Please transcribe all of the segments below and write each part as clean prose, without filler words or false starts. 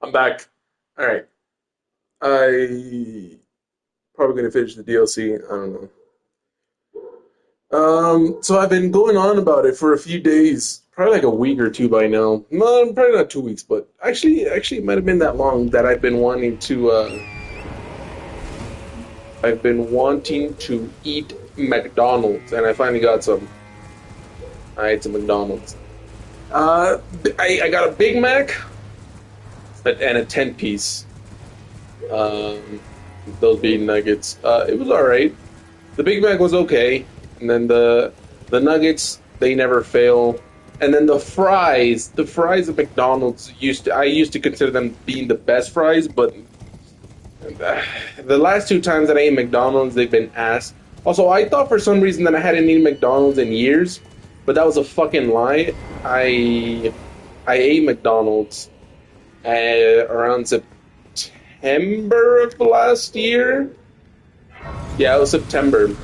I'm back. All right. I probably gonna finish the DLC. I don't know. So I've been going on about it for a few days, probably like a week or two by now. No, probably not 2 weeks, but actually, it might have been that long that I've been wanting to. I've been wanting to eat McDonald's, and I finally got some. I ate some McDonald's. Uh, I got a Big Mac and a 10 piece. Um, those being nuggets. It was all right. The Big Mac was okay, and then the nuggets they never fail. And then the fries at McDonald's I used to consider them being the best fries, but the last two times that I ate McDonald's, they've been ass. Also, I thought for some reason that I hadn't eaten McDonald's in years, but that was a fucking lie. I ate McDonald's around September of last year. Yeah, it was September.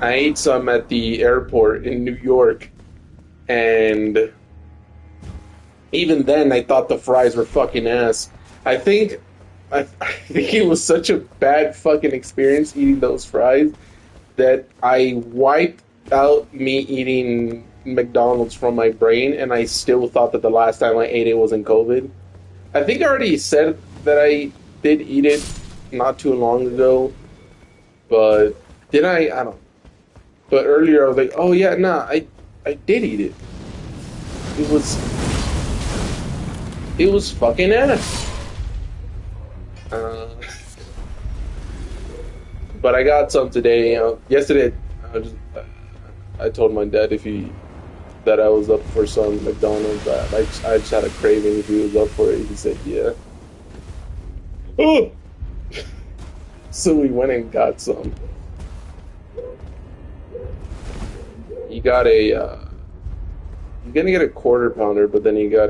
I ate some at the airport in New York, and even then, I thought the fries were fucking ass. I think, I think it was such a bad fucking experience eating those fries that I wiped out me eating McDonald's from my brain, and I still thought that the last time I ate it was in COVID. I think I already said that I did eat it not too long ago, but did I? I don't. But earlier I was like, oh yeah, nah, I did eat it. It was it was fucking ass. Uh, but I got some today. Yesterday, I told my dad if he that I was up for some McDonald's. I just had a craving if he was up for it. He said yeah. Oh, so we went and got some. He got a. He's gonna get a quarter pounder, but then he got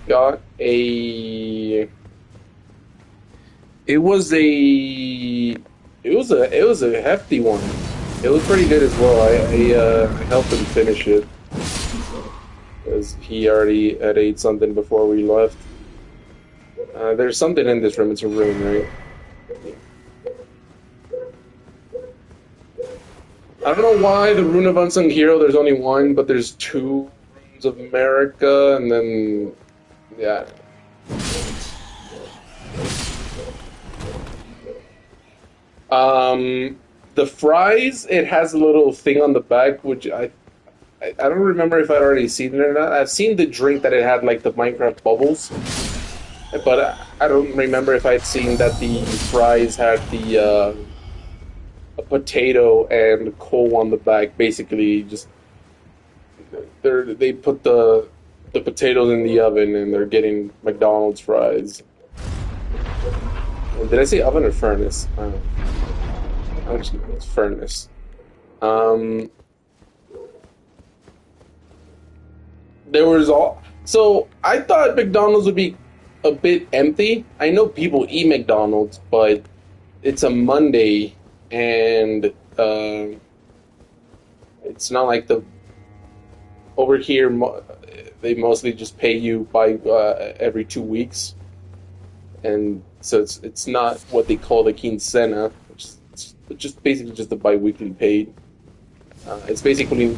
got a. It was a. It was a hefty one. It was pretty good as well. I helped him finish it because he already had ate something before we left. There's something in this room. It's a room, right? I don't know why the Rune of Unsung Hero. There's only one, but there's two Runes of America, and then yeah. The fries. It has a little thing on the back, which I don't remember if I'd already seen it or not. I've seen the drink that it had like the Minecraft bubbles, but I don't remember if I'd seen that the fries had the a potato and coal on the back. Basically, just they put the potatoes in the oven and they're getting McDonald's fries. Did I say oven or furnace? Actually, it's furnace. Um, there was all. So I thought McDonald's would be a bit empty. I know people eat McDonald's, but it's a Monday, and it's not like the over here. They mostly just pay you by every 2 weeks, and so it's not what they call the quincena, which is it's just basically just the biweekly paid. It's basically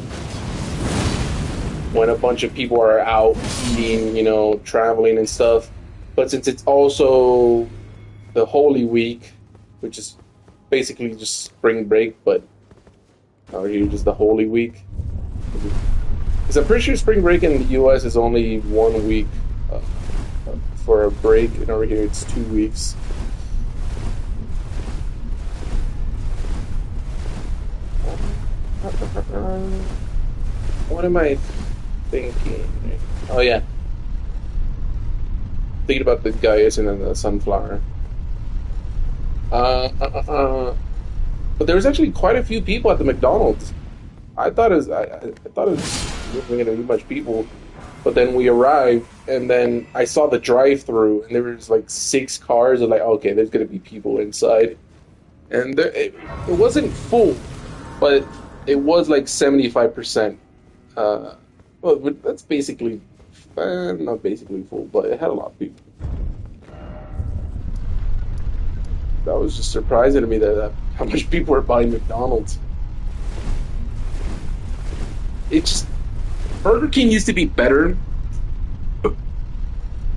when a bunch of people are out eating, traveling and stuff. But since it's also the Holy Week, which is basically just spring break, but out here just the Holy Week. Because I'm pretty sure spring break in the U.S. is only 1 week for a break, and over here it's 2 weeks. What am I thinking? Oh yeah, thinking about the Gaius and then the sunflower. But there was actually quite a few people at the McDonald's. I thought it wasn't going to be much people, but then we arrived, and then I saw the drive-through, and there was like 6 cars. I was like, okay, there's going to be people inside, and it wasn't full, but It was like 75%. Uh, well, but that's basically not basically full, but it had a lot of people. That was just surprising to me that how much people were buying McDonald's. It just Burger King used to be better.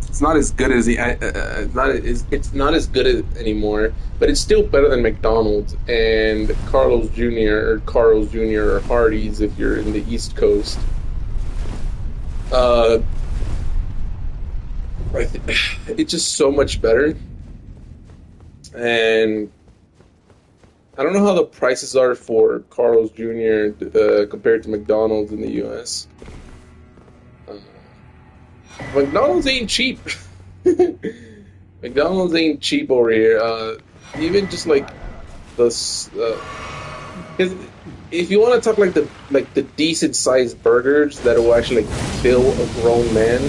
It's not as good as it's not as good as, anymore, but it's still better than McDonald's and Carl's Jr. or Carl's Jr. or Hardee's if you're in the East Coast. Uh, it's just so much better, and I don't know how the prices are for Carl's Jr. Compared to McDonald's in the U.S. Uh, McDonald's ain't cheap. McDonald's ain't cheap over here. Even just like the, because if you want to talk like the decent sized burgers that will actually like fill a grown man,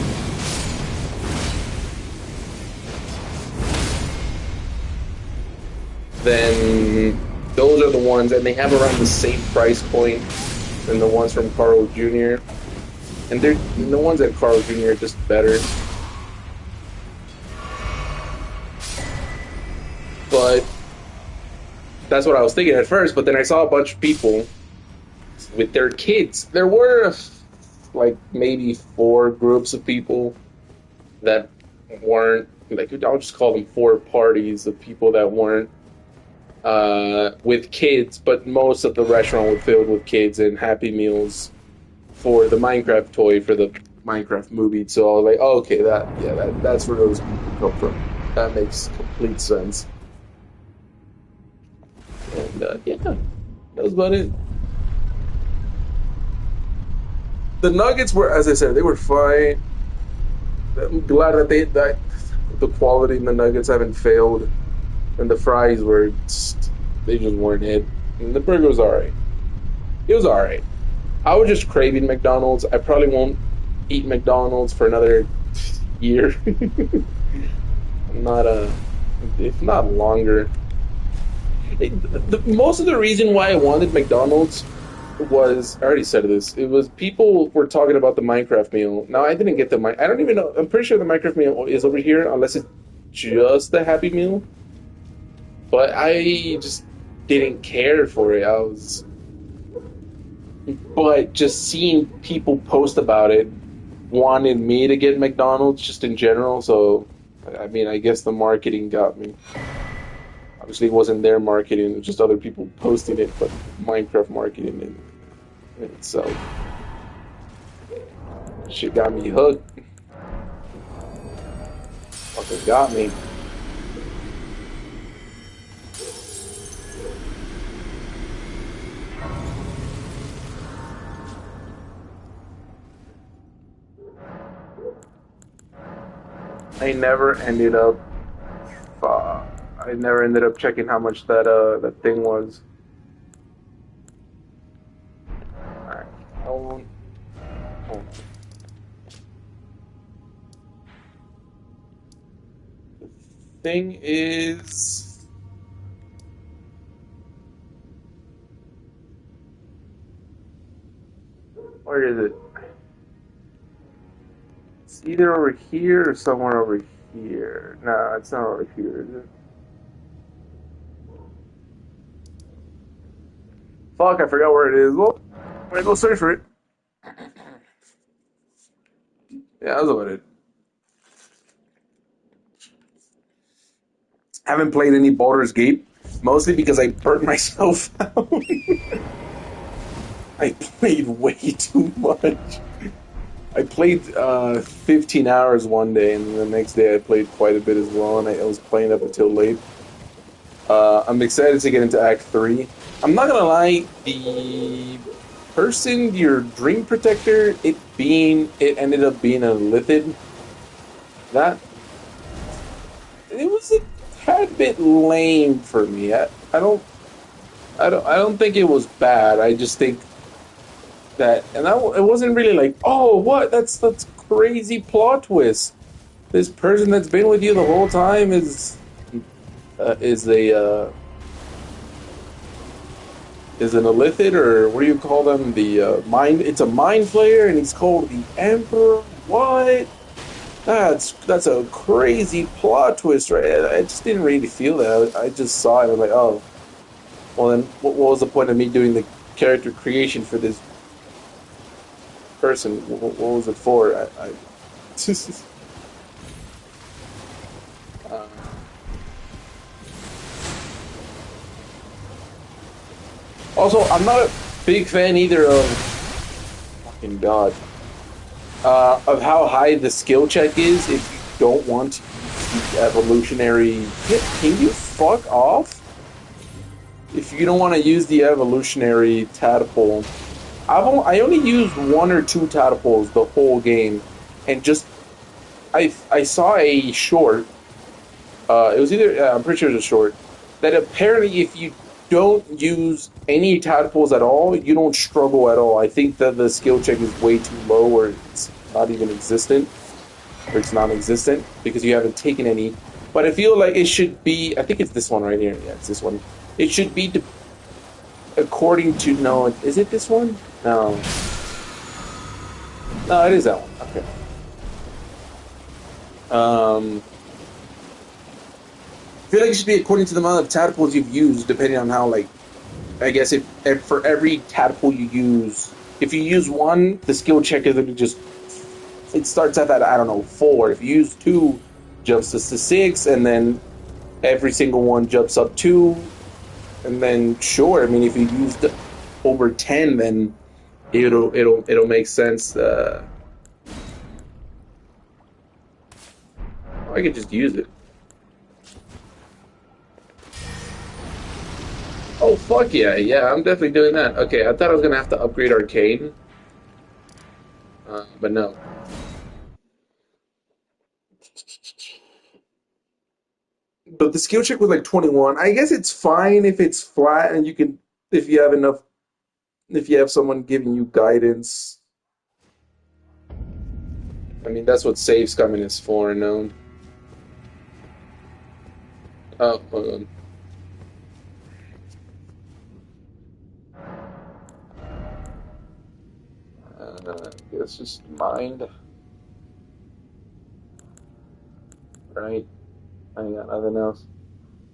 then those are the ones, and they have around the same price point than the ones from Carl Jr. And the ones at Carl Jr. are just better. But that's what I was thinking at first. But then I saw a bunch of people with their kids. There were like maybe four groups of people that weren't like, I'll just call them four parties of people that weren't with kids, but most of the restaurant was filled with kids and Happy Meals for the Minecraft toy for the Minecraft movie. So I was like, oh, okay, that's where those people come from. That makes complete sense. And yeah, that was about it. The Nuggets were, as I said, they were fine. I'm glad that the quality in the Nuggets haven't failed, and the fries were they just weren't it. And the burger was alright. It was alright. I was just craving McDonald's. I probably won't eat McDonald's for another year. Not if not longer. Most of the reason why I wanted McDonald's was, I already said this. It was people were talking about the Minecraft meal. Now I didn't get I don't even know. I'm pretty sure the Minecraft meal is over here, unless it's just the Happy Meal. But I just didn't care for it. But just seeing people post about it wanted me to get McDonald's just in general. So, I mean, I guess the marketing got me. Obviously, it wasn't their marketing; it was just other people posting it. But Minecraft marketing in itself, shit got me hooked. Fucking got me. I never ended up. I never ended up checking how much that thing was. Alright. Oh. The thing is, where is it? It's either over here or somewhere over here. No, it's not over here, is it? Fuck, I forgot where it is. Well, I'm gonna go search for it. Yeah, that's about it. Haven't played any Baldur's Gate, mostly because I burnt myself out. I played way too much. I played 15 hours one day, and the next day I played quite a bit as well, and I was playing up until late. I'm excited to get into Act 3. I'm not gonna lie, the person, your Dream Protector, it ended up being a Lithid. That, it was a tad bit lame for me. I don't think it was bad. I just think that, and that it wasn't really like, oh, what? That's crazy plot twist. This person that's been with you the whole time is a is an illithid, or what do you call them? The mind. It's a mind flayer, and he's called the Emperor. What? That's a crazy plot twist, right? I just didn't really feel that. I just saw it. I'm like, oh, well then, what was the point of me doing the character creation for this person? What was it for? uh, Also, I'm not a big fan either of fucking God of how high the skill check is if you don't want to use the evolutionary. Can you fuck off? If you don't want to use the evolutionary tadpole, I only used one or two tadpoles the whole game, and just I saw a short. It was either I'm pretty sure it was a short that apparently if you don't use any tadpoles at all, you don't struggle at all. I think that the skill check is way too low, or it's not even existent, or it's non-existent because you haven't taken any. But I feel like it should be. I think it's this one right here. Yeah, it's this one. It should be according to no. Is it this one? No. No, it is that one. Okay. I feel like it should be according to the amount of tadpoles you've used, depending on how, like, I guess if for every tadpole you use, if you use one, the skill check is just, it starts at that, I don't know, 4. If you use 2, jumps to 6, and then every single one jumps up 2, and then sure, I mean, if you used over 10, then it'll make sense. I could just use it. Oh, fuck yeah, yeah, I'm definitely doing that. Okay, I thought I was gonna have to upgrade Arcane, but no. But the skill check was like 21. I guess it's fine if it's flat and you can, if you have enough, if you have someone giving you guidance. I mean, that's what save scumming is for, no? Oh, hold on. Guess just mind, right? I ain't got nothing else.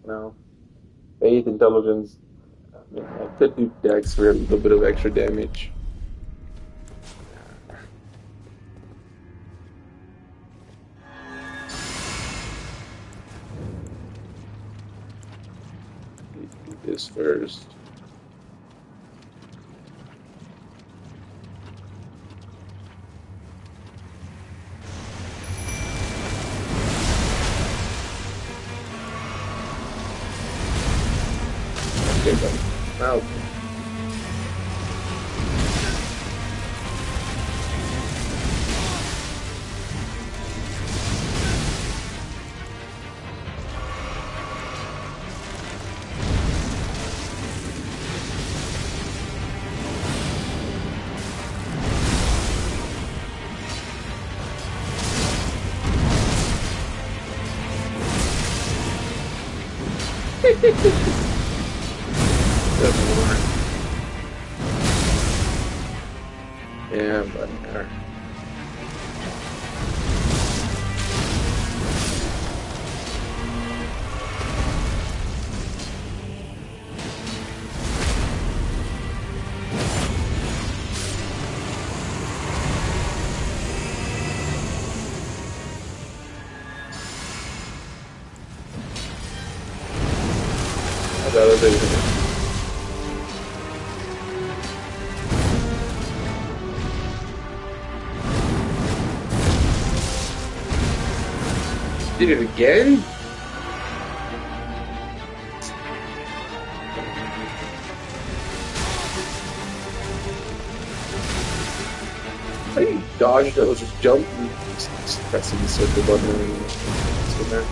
No. Faith, intelligence. I mean, I could do dex for a little bit of extra damage. Do this first. Okay, buddy. Now, doesn't work. Yeah, buddy. All right. I got it. Did it again? How do you dodge those? Just jump and just pressing the circle button and it's in there.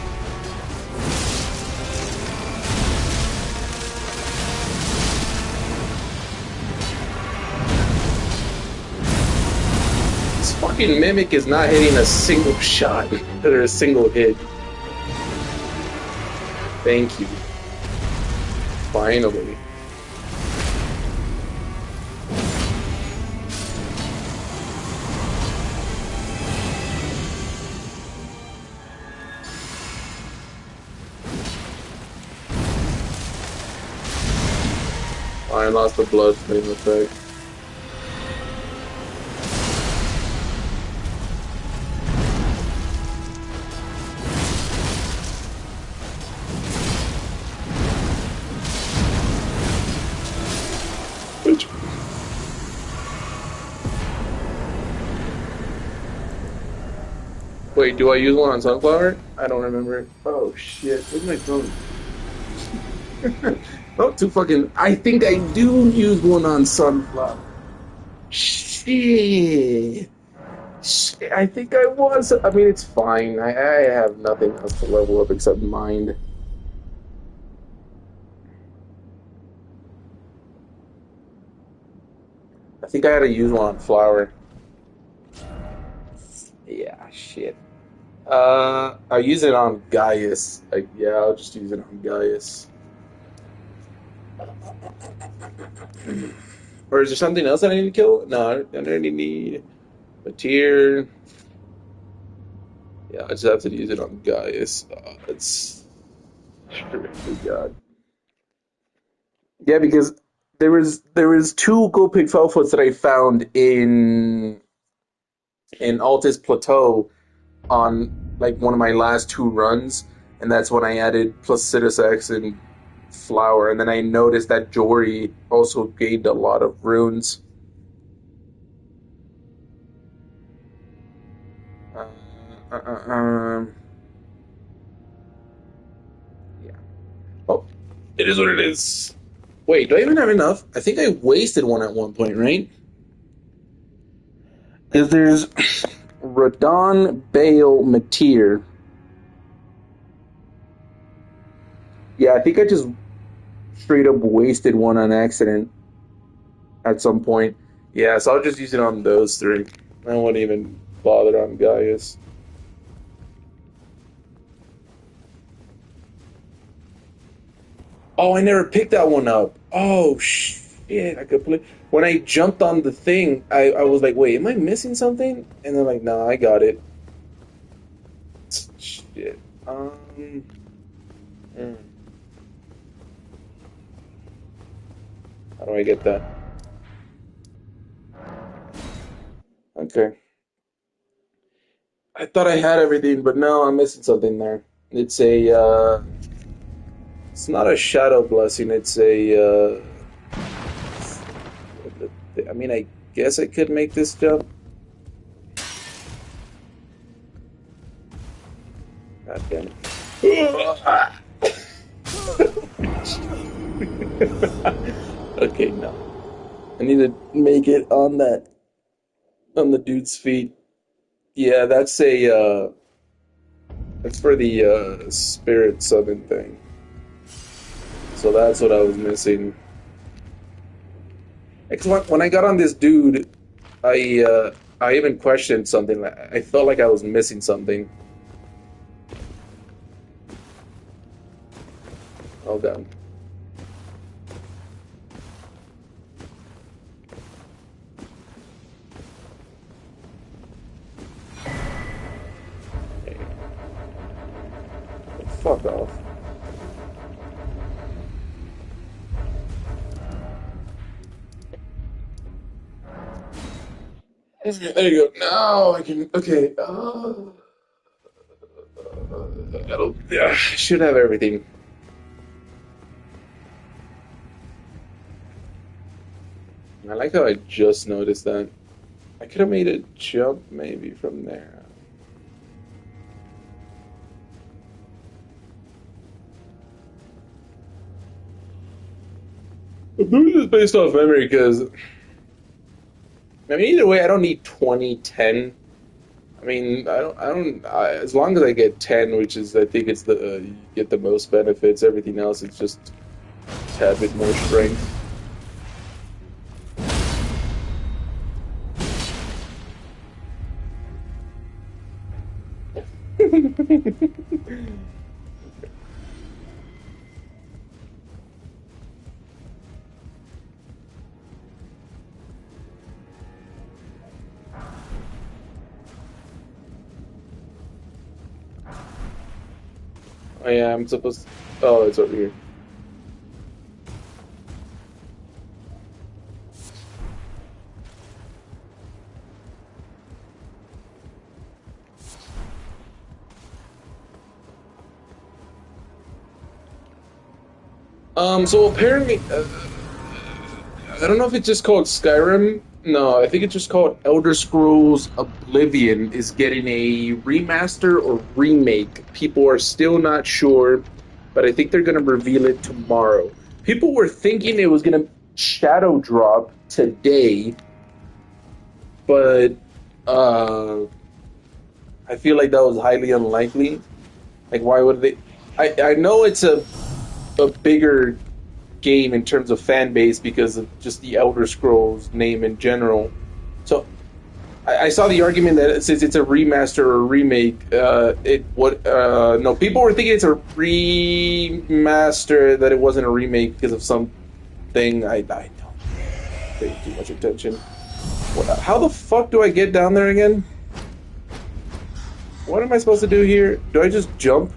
This fucking mimic is not hitting a single shot or a single hit. Thank you. Finally. I lost the bloodstream effect. Wait, do I use one on Sunflower? I don't remember. Oh shit, where's my phone? Oh, too fucking. I think I do use one on Sunflower. Shit. Shit, I think I was. I mean, it's fine. I have nothing else to level up except mind. I think I had to use one on Flower. Yeah, shit. I'll use it on Gaius. Yeah, I'll just use it on Gaius. Or is there something else I need to kill? No, I don't really need a tier. Yeah, I just have to use it on Gaius. It's good God. Yeah, because there was two Go Pig Felfoots that I found in Altus Plateau on like one of my last two runs, and that's when I added Placidus X and Flower, and then I noticed that Jory also gained a lot of runes. Uh, uh, uh, um, yeah. Oh, it is what it is. Wait, do I even have enough? I think I wasted one at one point, right? Because there's Radon, Bale, Matir. Yeah, I think I just straight up wasted one on accident at some point. Yeah, so I'll just use it on those three. I won't even bother on Gaius. Oh, I never picked that one up. Oh shit! I could play. When I jumped on the thing, I was like, wait, am I missing something? And they're like, nah, I got it. Shit. Hmm, how do I get that? Okay. I thought I had everything, but no, I'm missing something there. It's a it's not a shadow blessing. It's a I mean, I guess I could make this jump. God damn it. Okay, no. I need to make it on the dude's feet. Yeah, that's for the spirit summon thing. So that's what I was missing. Because when I got on this dude, I even questioned something. I felt like I was missing something. Oh god. Fuck off. There you go. Now I can. Okay. Yeah, I should have everything. I like how I just noticed that. I could have made a jump maybe from there. This is based off memory because I mean either way I don't need 2010. I mean as long as I get 10, which is I think it's the you get the most benefits. Everything else is just a tad bit more strength. Oh yeah, I'm supposed to, oh, it's over here. So apparently, I don't know if it's just called Skyrim. No, I think it's just called Elder Scrolls Oblivion is getting a remaster or remake. People are still not sure, but I think they're going to reveal it tomorrow. People were thinking it was going to shadow drop today, but uh, I feel like that was highly unlikely. Like, why would they? I know it's a bigger game in terms of fan base because of just the Elder Scrolls name in general. So I saw the argument that since it's a remaster or a remake, it would no people were thinking it's a remaster that it wasn't a remake because of something I don't pay too much attention. How the fuck do I get down there again? What am I supposed to do here? Do I just jump?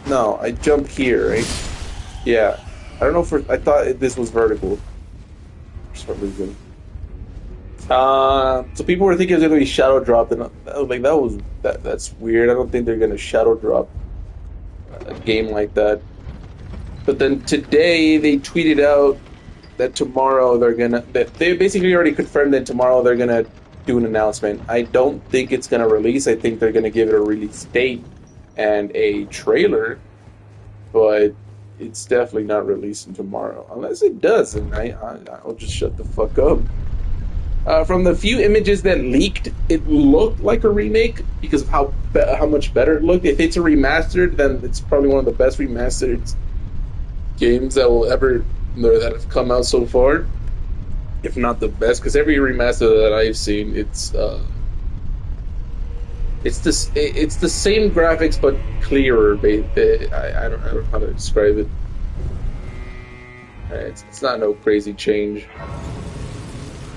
No, I jump here, right? Yeah. I don't know if I thought this was vertical for some reason. So people were thinking it was gonna be shadow dropped, and I was like, that's weird. I don't think they're gonna shadow drop a game like that. But then today they tweeted out that tomorrow that they basically already confirmed that tomorrow they're gonna do an announcement. I don't think it's gonna release. I think they're gonna give it a release date and a trailer, but it's definitely not releasing tomorrow. Unless it does, and I'll just shut the fuck up. From the few images that leaked, it looked like a remake because of how much better it looked. If it's a remastered, then it's probably one of the best remastered games that have come out so far, if not the best. Because every remaster that I've seen, it's the same graphics but clearer. I don't know how to describe it. It's not no crazy change.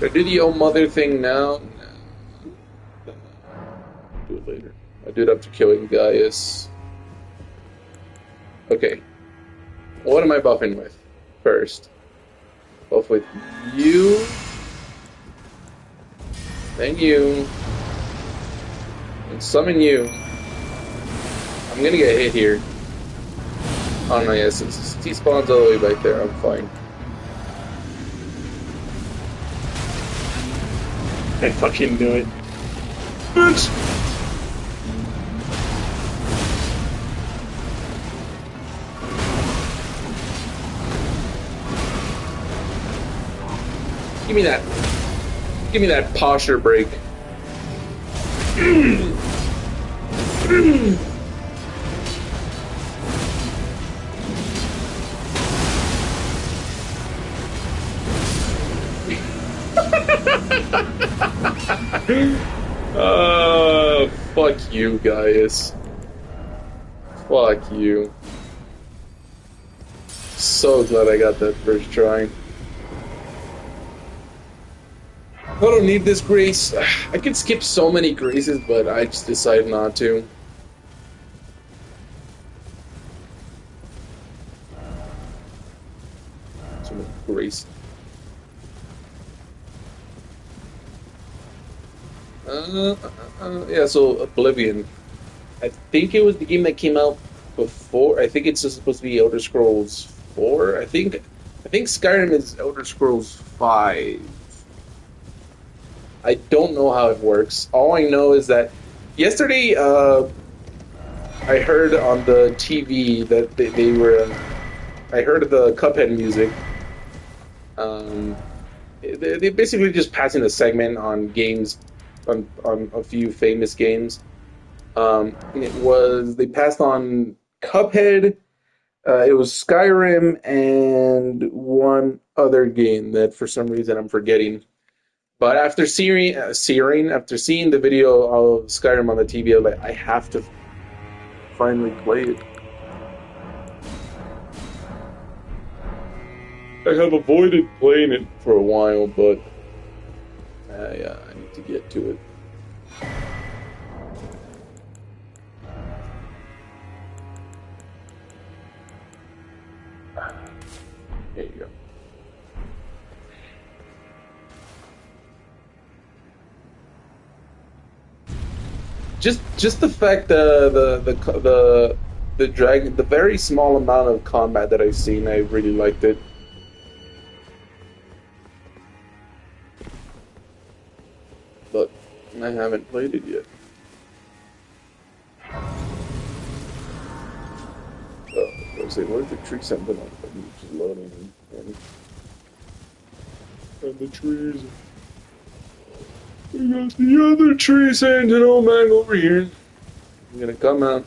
Should I do the old mother thing now? No. Do it later. I do it after killing Gaius. Okay. What am I buffing with first? Buff with you. Then you. And summon you. I'm gonna get hit here. Oh no, yes, he spawns all the way back there. I'm fine. I fucking knew it. Bitch! Give me that. Give me that posture break. Fuck you, Gaius. Fuck you. So glad I got that first try. I don't need this grace. I could skip so many graces, but I just decided not to. So much grace. Yeah, so Oblivion. I think it was the game that came out before. I think it's just supposed to be Elder Scrolls 4. I think Skyrim is Elder Scrolls 5. I don't know how it works. All I know is that yesterday I heard on the TV that they were. I heard the Cuphead music. They basically just passing a segment on games, on a few famous games. They passed on Cuphead. It was Skyrim and one other game that for some reason I'm forgetting. But after seeing the video of Skyrim on the TV, I'm like, I have to finally play it. I have avoided playing it for a while, but I need to get to it. There you go. Just the fact the the very small amount of combat that I've seen, I really liked it. But I haven't played it yet. I was saying, where's the tree sentinel? Just loading and the trees. We got the other tree sentinel man over here. I'm gonna come out.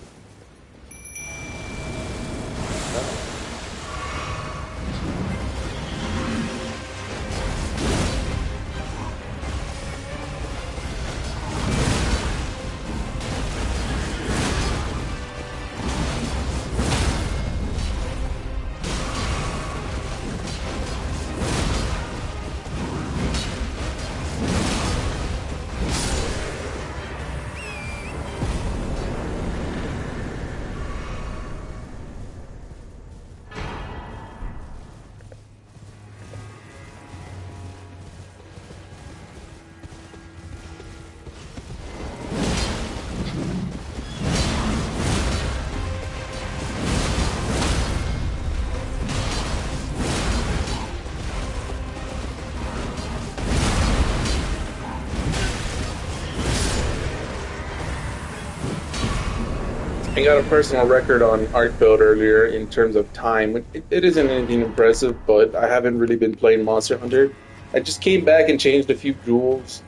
I got a personal record on Art Build earlier in terms of time. It isn't anything impressive, but I haven't really been playing Monster Hunter. I just came back and changed a few jewels,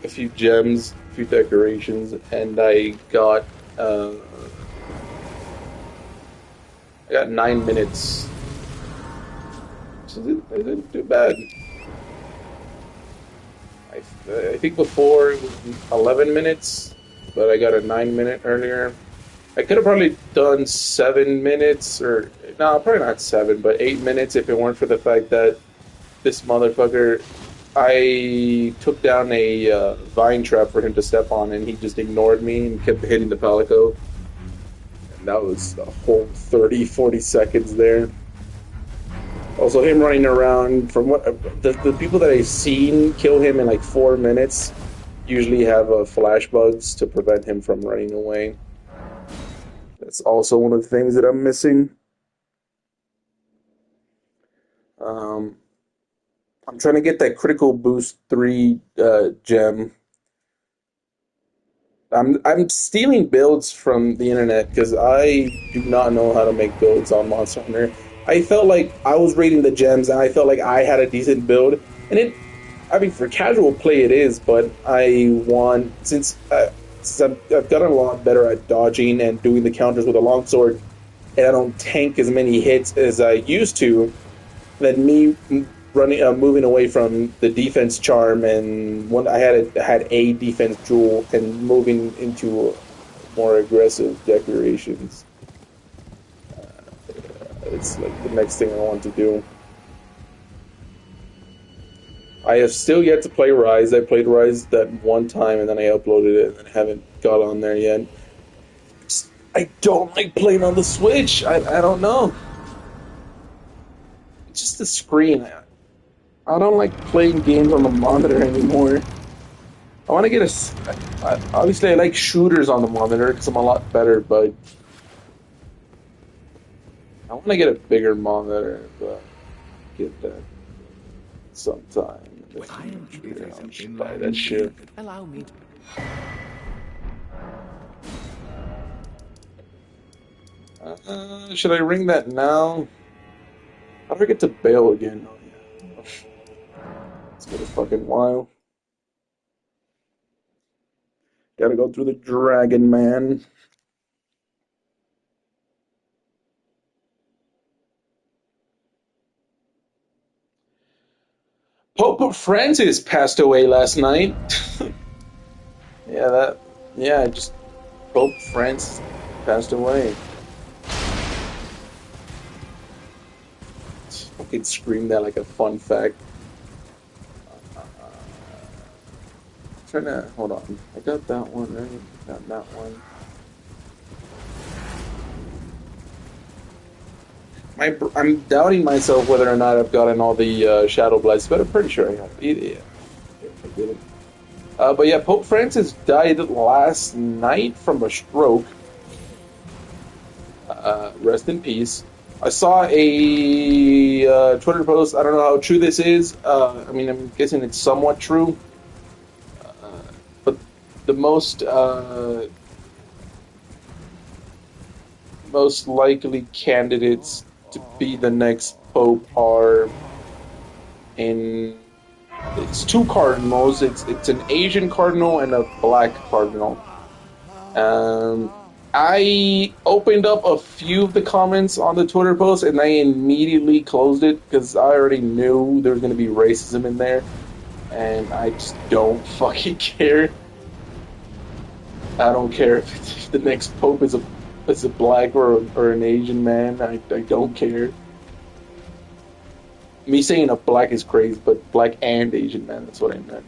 a few gems, a few decorations, and uh, I got 9 minutes. So it isn't too bad. I think before it was 11 minutes, but I got a 9 minute earlier. I could have probably done 7 minutes, or no, probably not seven, but 8 minutes if it weren't for the fact that this motherfucker, I took down a vine trap for him to step on, and he just ignored me and kept hitting the palico. And that was a whole 30, 40 seconds there. Also, him running around, from what the people that I've seen kill him in like 4 minutes usually have flash bugs to prevent him from running away. That's also one of the things that I'm missing. I'm trying to get that critical boost 3 gem. I'm stealing builds from the internet because I do not know how to make builds on Monster Hunter. I felt like I was rating the gems and I felt like I had a decent build, and I mean, for casual play it is, but I want since I've gotten a lot better at dodging and doing the counters with a longsword, and I don't tank as many hits as I used to. Then me running, moving away from the defense charm, and when had a defense jewel, and moving into more aggressive decorations. It's like the next thing I want to do. I have still yet to play Rise. I played Rise that one time and then I uploaded it and I haven't got on there yet. I don't like playing on the Switch. I don't know. It's just the screen. I don't like playing games on the monitor anymore. I want to get obviously I like shooters on the monitor because I'm a lot better, but I want to get a bigger monitor, but get that sometime. I am I should buy that shit. Allow me to... should I ring that now? How do I get to bail again? Oh, yeah. It's been a fucking while. Gotta go through the Dragon Man. Pope Francis passed away last night. Just Pope Francis passed away. I could scream that like a fun fact. Trying to hold on. I got that one right. Got that one. I'm doubting myself whether or not I've gotten all the Shadow Blights, but I'm pretty sure I have. Yeah, I did it. But yeah, Pope Francis died last night from a stroke. rest in peace. I saw a Twitter post. I don't know how true this is. I mean, I'm guessing it's somewhat true. But the most likely candidates to be the next pope are in it's two cardinals. It's an Asian cardinal and a black cardinal. Um, I opened up a few of the comments on the Twitter post and I immediately closed it because I already knew there was going to be racism in there, and I just don't fucking care. I don't care if the next pope is a black or an Asian man. I don't care. Me saying a black is crazy, but black and Asian man, that's what I meant.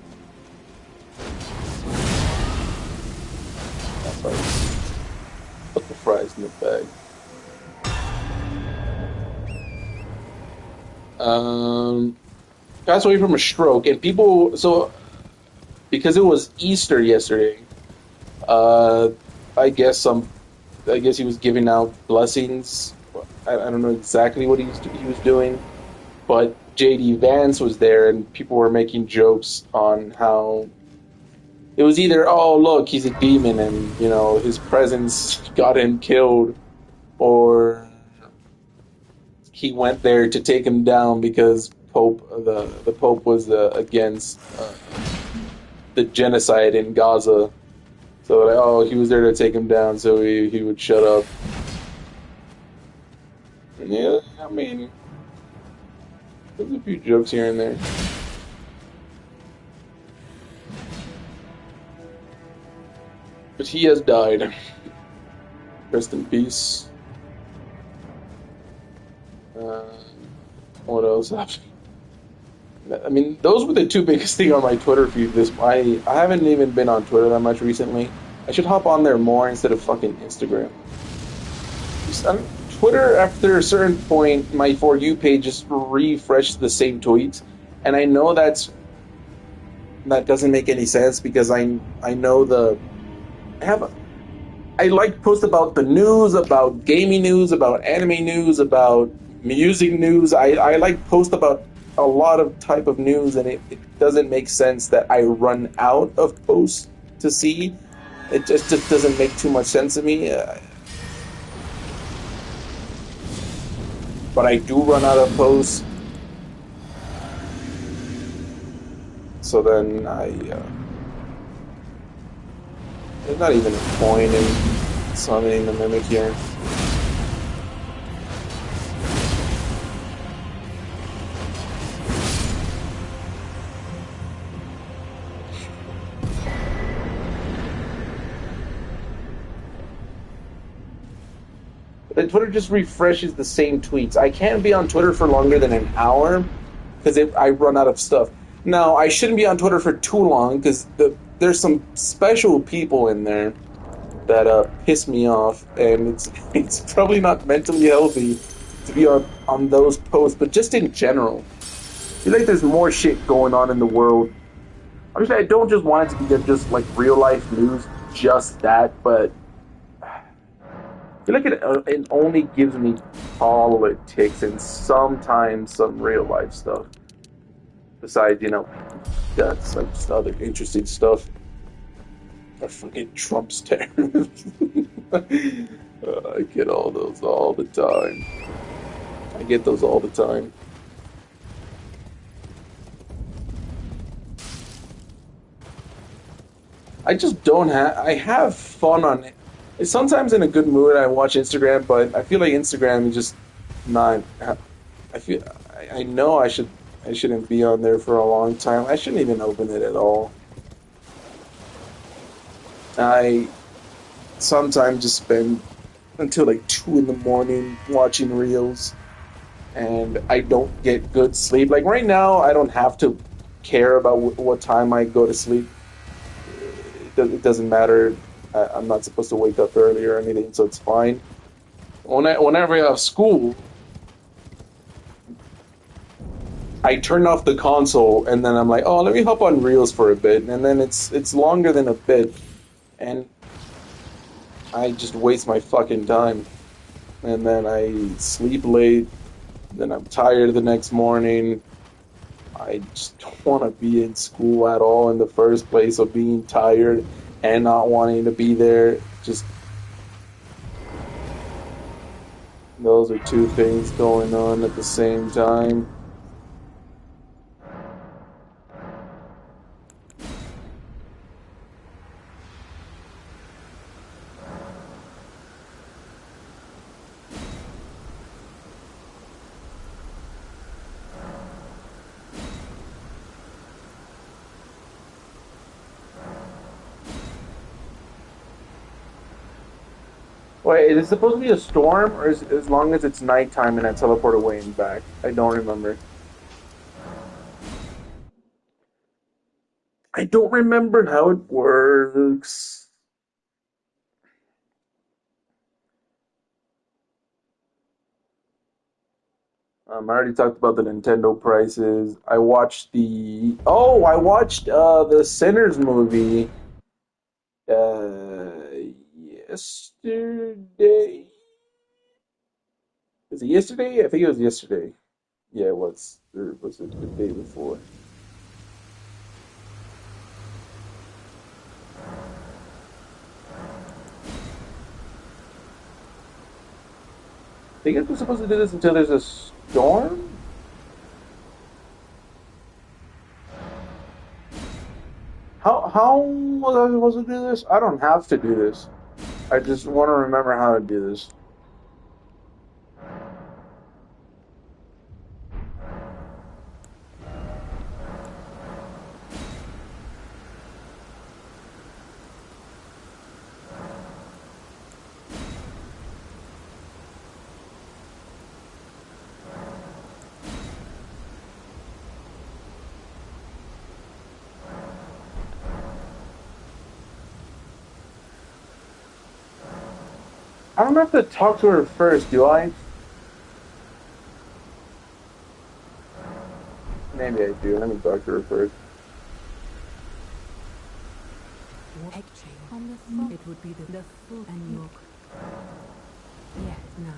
That's right. Put the fries in the bag. Passed away from a stroke, and people. So, because it was Easter yesterday, uh, I guess I guess he was giving out blessings. I don't know exactly what he was doing, but JD Vance was there, and people were making jokes on how it was either, oh look, he's a demon, and his presence got him killed, or he went there to take him down because the Pope was against the genocide in Gaza. So like, oh, he was there to take him down, so he would shut up. And yeah, I mean, there's a few jokes here and there. But he has died. Rest in peace. What else happened? I mean, those were the two biggest things on my Twitter feed. I haven't even been on Twitter that much recently. I should hop on there more instead of fucking Instagram. Twitter, after a certain point, my For You page just refreshes the same tweets, and I know that doesn't make any sense because I know I like post about the news, about gaming news, about anime news, about music news. I like post about a lot of type of news, and it doesn't make sense that I run out of posts to see. It just doesn't make too much sense to me. But I do run out of posts. So then there's not even a point in summoning the Mimic here. But Twitter just refreshes the same tweets. I can't be on Twitter for longer than an hour because I run out of stuff. Now, I shouldn't be on Twitter for too long because there's some special people in there that piss me off, and it's probably not mentally healthy to be on those posts, but just in general. I feel like there's more shit going on in the world. Obviously, I don't just want it to be just like real life news, just that, but I feel like it only gives me politics and sometimes some real life stuff. Besides, that's like just other interesting stuff. Or fucking Trump's tariffs. I get all those all the time. I get those all the time. I just don't have. I have fun on it. Sometimes in a good mood, I watch Instagram, but I feel like Instagram is just not. I know I shouldn't be on there for a long time. I shouldn't even open it at all. I sometimes just spend until like 2 in the morning watching reels, and I don't get good sleep. Like right now, I don't have to care about what time I go to sleep. It doesn't matter. I'm not supposed to wake up early or anything, so it's fine. Whenever I have school, I turn off the console and then I'm like, oh, let me hop on Reels for a bit, and then it's longer than a bit, and I just waste my fucking time. and then I sleep late, then I'm tired the next morning. I just don't want to be in school at all in the first place, of being tired and not wanting to be there. Just those are two things going on at the same time. Wait, is it supposed to be a storm, or is as long as it's nighttime and I teleport away and back? I don't remember. I don't remember how it works. I already talked about the Nintendo prices. I watched the Sinners movie yesterday. Was it yesterday? I think it was yesterday. Yeah, it was. Or was it the day before? I think we're supposed to do this until there's a storm. How was I supposed to do this? I don't have to do this. I just want to remember how to do this. I don't have to talk to her first, do I? Maybe I do. Let me talk to her first. On the front, it would be the full and milk. Yes, now,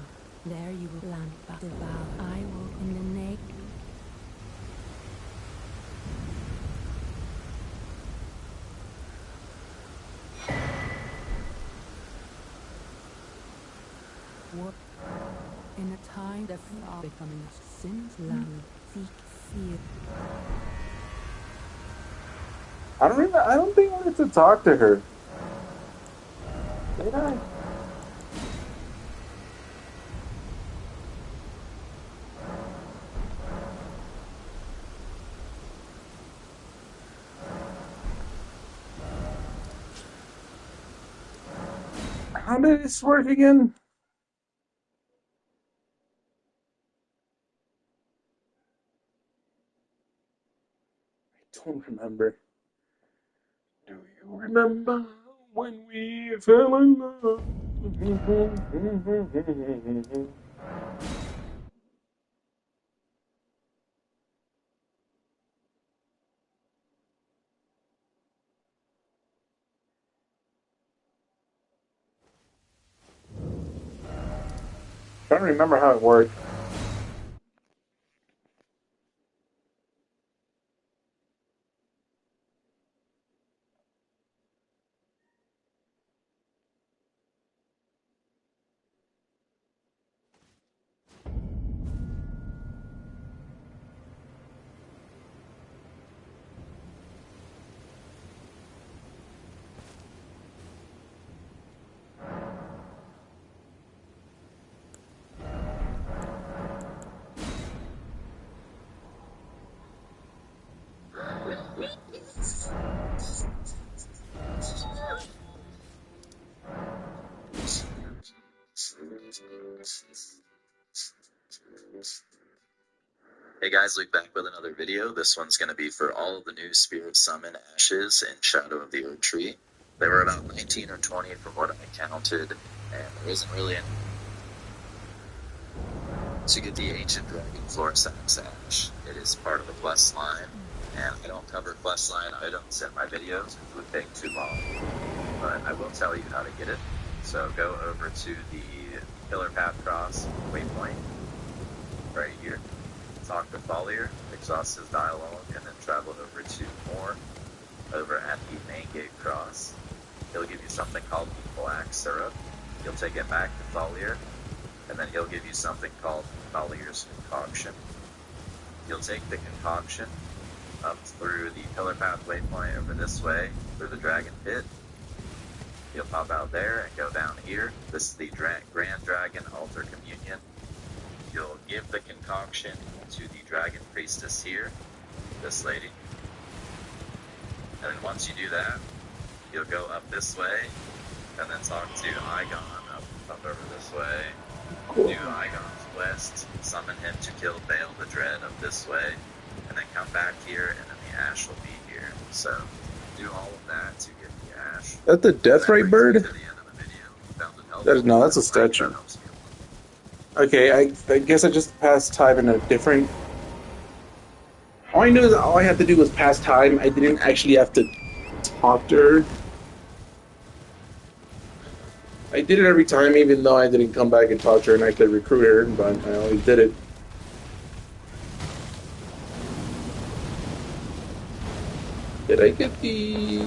there you will land back devour. I will in the neck. What? In a time that far becoming sin's land, seek fear. I don't think I need to talk to her. Did I? How did this work again? I don't remember. Do you remember when we fell in love? Trying to remember how it worked. Hey guys, Luke back with another video. This one's going to be for all of the new Spirit Summon Ashes in Shadow of the Erd Tree. There were about 19 or 20 from what I counted, and there isn't really any to get the Ancient Dragon Florisax Ash. It is part of the quest line, and I don't cover quest line items in my videos. It would take too long, but I will tell you how to get it. So go over to the Pillar Path Cross waypoint right here. Talk to Follier, exhaust his dialogue, and then travel over to Moore over at the main gate cross. He'll give you something called Black Syrup. You'll take it back to Follier, and then he'll give you something called Follier's Concoction. You'll take the concoction up through the Pillar Path waypoint over this way, through the Dragon Pit. You'll pop out there and go down here. This is the Grand Dragon Altar Communion. You'll give the concoction to the Dragon Priestess here, this lady. And then once you do that, you'll go up this way, and then talk to Aigon up over this way. Cool. Do Aigon's Quest, summon him to kill Bale the Dread up this way, and then come back here, and then the Ash will be here. So, do all of that to get the Ash. That's the Deathrite bird? To the end of the video. Found it helpful. No, that's a statue. That helps me a lot. Okay, I guess I just passed time in a different... All I knew is all I had to do was pass time. I didn't actually have to talk to her. I did it every time, even though I didn't come back and talk to her and actually recruit her, but I always did it. Did I get the...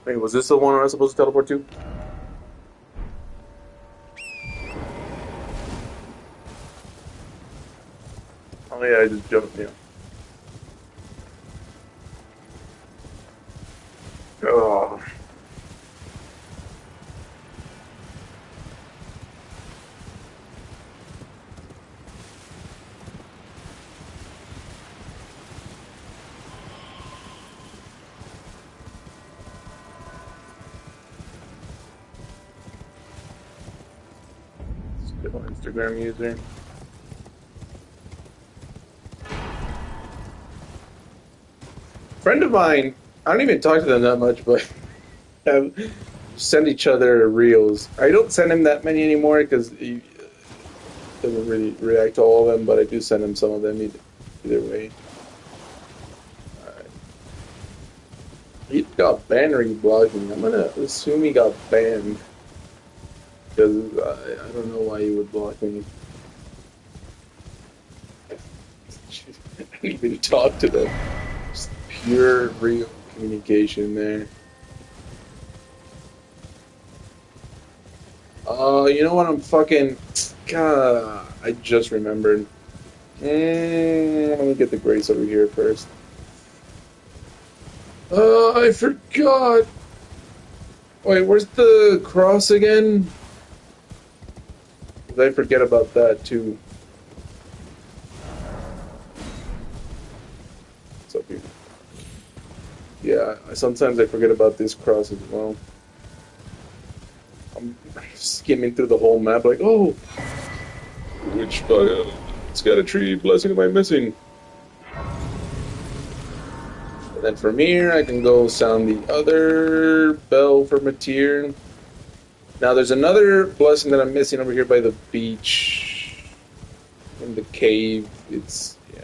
Wait, was this the one I was supposed to teleport to? Oh yeah, I just jumped, yeah. Oh. Still Instagram user. Friend of mine, I don't even talk to them that much, but have send each other reels. I don't send him that many anymore because he doesn't really react to all of them, but I do send him some of them either way. Alright. He got banned or he blocked me. I'm gonna assume he got banned because I don't know why he would block me. I didn't even talk to them. Just pure, real communication there. You know what? I'm fucking... God, I just remembered. Let me get the Grace over here first. I forgot. Wait, where's the cross again? 'Cause I forget about that too. It's up here. Yeah, sometimes I forget about this cross as well. I'm skimming through the whole map like, oh, which it's got a tree blessing am I missing? And then from here I can go sound the other bell for Matir. Now there's another blessing that I'm missing over here by the beach in the cave. It's yeah.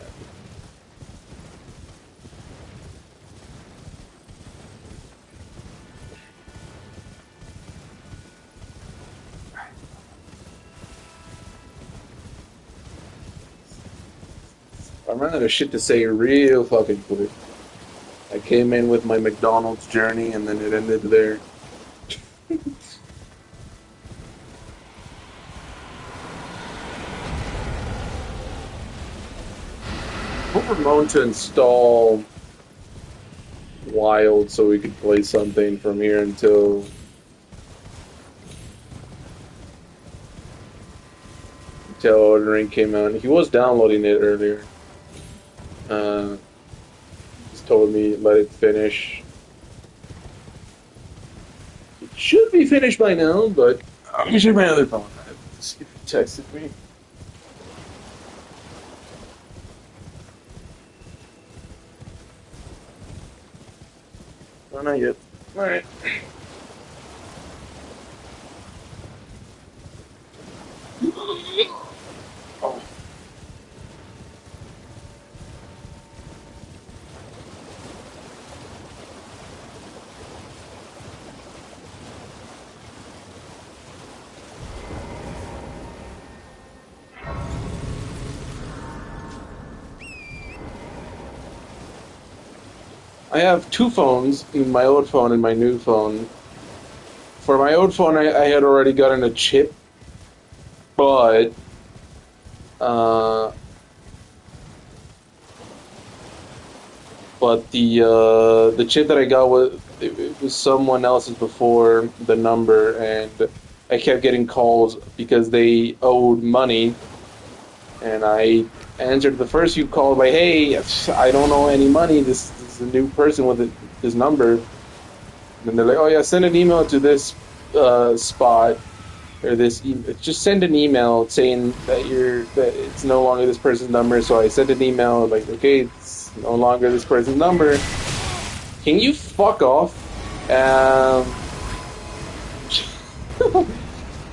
I'm running out of shit to say real fucking quick. I came in with my McDonald's journey and then it ended there. Told Ramon to install Wild so we could play something from here until Elden Ring came out. He was downloading it earlier. Just told me let it finish. It should be finished by now, but let me check my other phone. See if he texted me. Oh, not yet. Alright. Oh. I have two phones, my old phone and my new phone. For my old phone, I had already gotten a chip, but uh, the chip that I got it was someone else's before the number, and I kept getting calls because they owed money, and I answered the first few calls by, "Hey, I don't owe any money. This is a new person with this number." And they're like, "Oh yeah, send an email to this spot or this. Just send an email saying that it's no longer this person's number." So I sent an email like, "Okay, it's no longer this person's number. Can you fuck off?"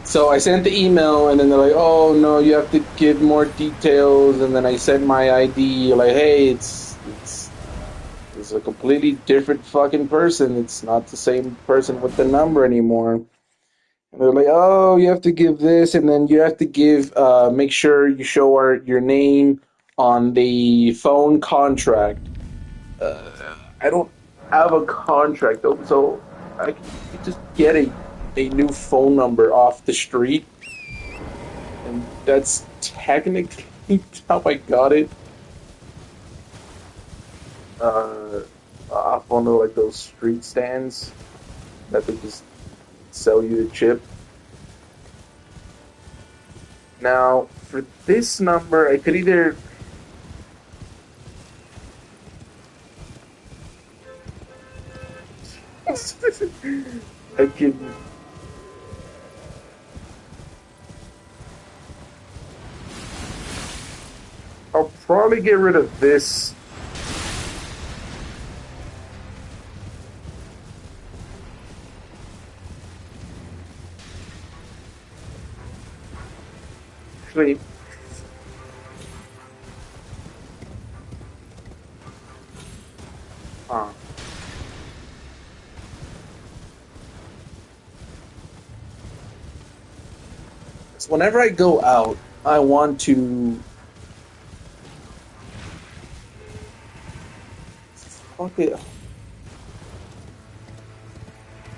So I sent the email, and then they're like, "Oh no, you have to give more details." And then I sent my ID, like, "Hey, it's a completely different fucking person. It's not the same person with the number anymore." And they're like, "Oh, you have to give this, and then you have to make sure you show your name on the phone contract." I don't have a contract, though, so I could just get a new phone number off the street, and that's technically how I got it. Off one of like those street stands that they just sell you a chip. Now, for this number, I could either I can I'll probably get rid of this. Actually, uh, so whenever I go out, I want to fuck it.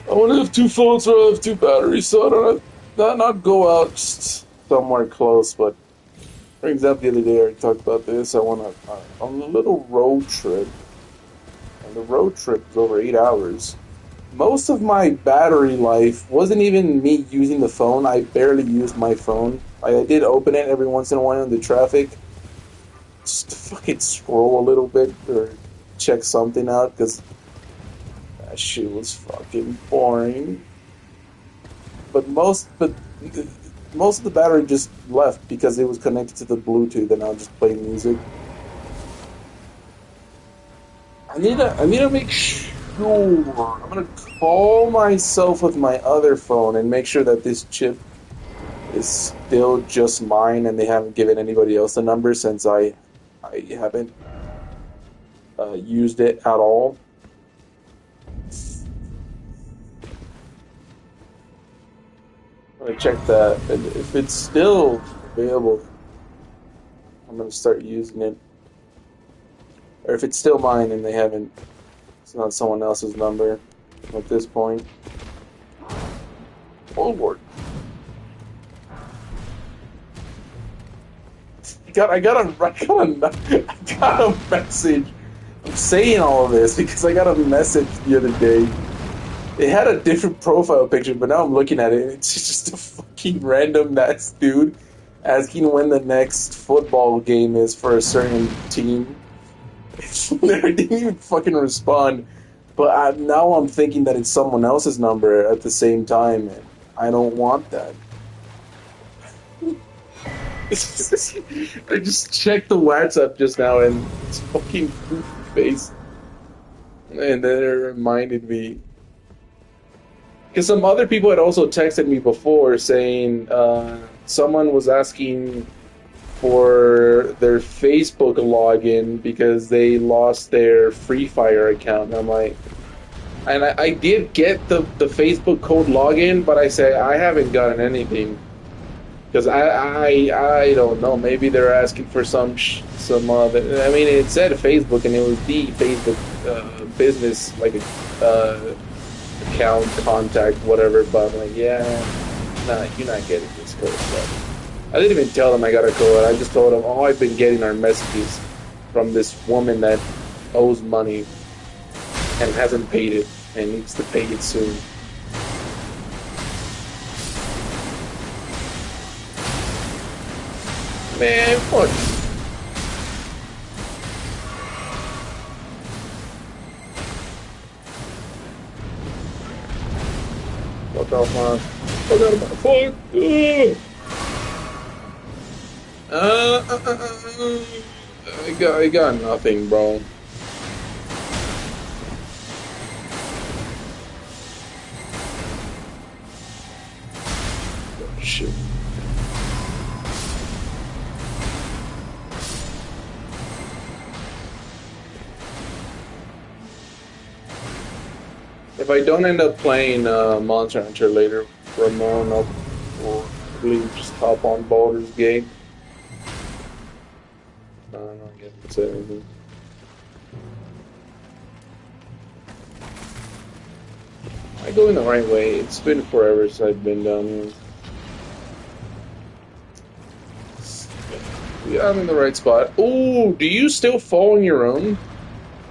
I want to have two phones, so I have two batteries, so I don't have, not go out just somewhere close. But for example, the other day I talked about this. I want on a little road trip, and the road trip is over 8 hours. Most of my battery life wasn't even me using the phone. I barely used my phone. I did open it every once in a while in the traffic, just to fucking scroll a little bit or check something out, because that shit was fucking boring. But most of the battery just left because it was connected to the Bluetooth, and I'll just play music. I need to make sure. I'm gonna call myself with my other phone and make sure that this chip is still just mine, and they haven't given anybody else a number, since I haven't used it at all. I'm gonna check that, and if it's still available, I'm gonna start using it. Or if it's still mine and it's not someone else's number at this point. Oh Lord. I got a message. I'm saying all of this because I got a message the other day. It had a different profile picture, but now I'm looking at it, and it's just a fucking random ass dude asking when the next football game is for a certain team. I didn't even fucking respond, but now I'm thinking that it's someone else's number at the same time, and I don't want that. I just checked the WhatsApp just now, and it's fucking goofy face. And then it reminded me. Because some other people had also texted me before saying someone was asking for their Facebook login because they lost their Free Fire account. And I'm like, and I did get the Facebook code login, but I say I haven't gotten anything. Because I don't know, maybe they're asking for some other. I mean, it said Facebook, and it was the Facebook business, like account, contact, whatever. But I'm like, yeah, nah, you're not getting this code. But I didn't even tell them I got a code. I just told them, oh, I've been getting our messages from this woman that owes money and hasn't paid it and needs to pay it soon. Man, fuck. Fuck off, man. Fuck out of my fuck. I got nothing, bro. Oh, shit. If I don't end up playing Monster Hunter later, Ramon, I'll probably just hop on Baldur's Gate. I don't know, I guess that's anything. I go in the right way. It's been forever since I've been down here. Yeah, I'm in the right spot. Ooh, do you still fall on your own?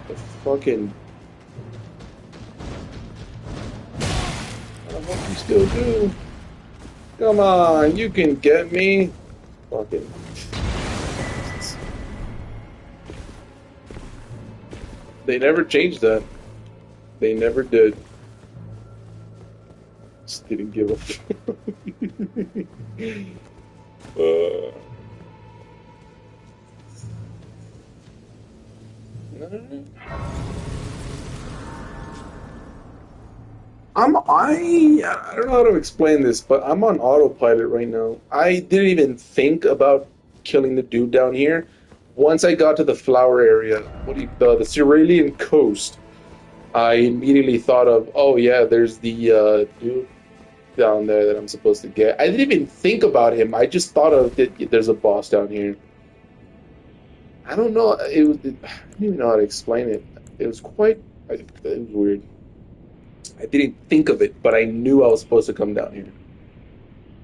The fucking... What you still do? Come on, you can get me. Fucking. They never changed that. They never did. Just didn't give a fuck. I don't know how to explain this, but I'm on autopilot right now. I didn't even think about killing the dude down here. Once I got to the flower area, the Cerulean Coast, I immediately thought of, oh yeah, there's the dude down there that I'm supposed to get. I didn't even think about him. I just thought of there's a boss down here. I don't know. I don't even know how to explain it. It was weird. I didn't think of it, but I knew I was supposed to come down here.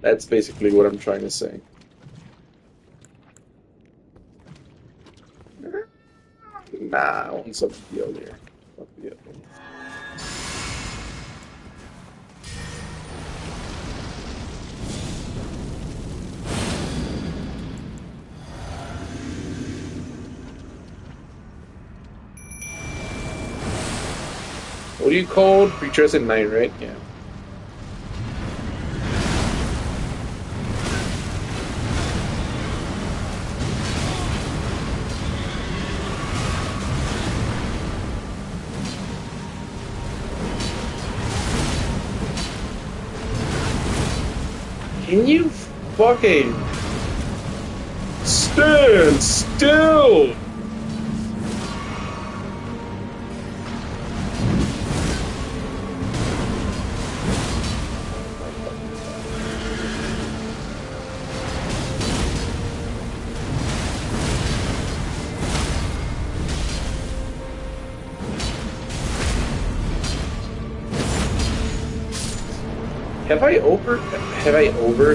That's basically what I'm trying to say. Nah, I want something the other. Fuck the other. What are you called? Putrescent Knight, right? Yeah. Can you fucking stand still?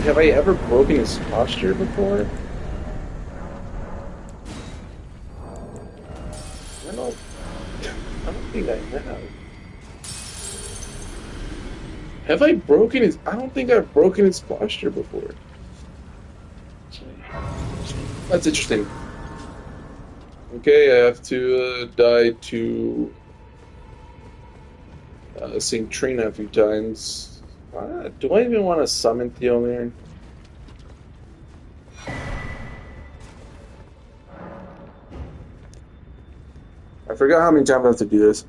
Have I ever broken his posture before? think I have. Have I broken his... I don't think I've broken his posture before. That's interesting. Okay, I have to die to sing Trina a few times. Do I even want to summon Theomir? I forgot how many times I have to do this.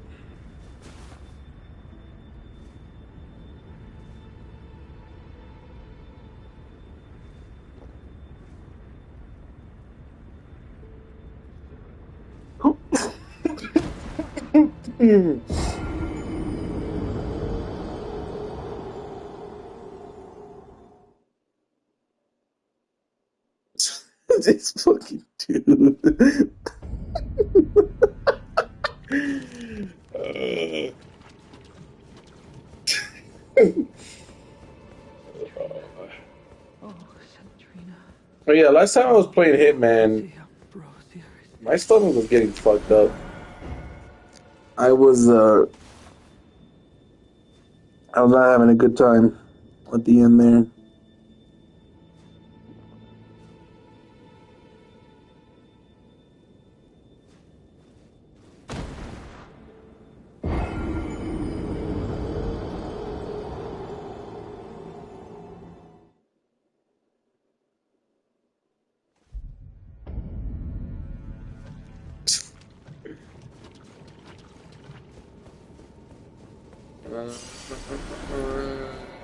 This fucking dude. Oh yeah, last time I was playing Hitman, my stomach was getting fucked up. I was not having a good time at the end there.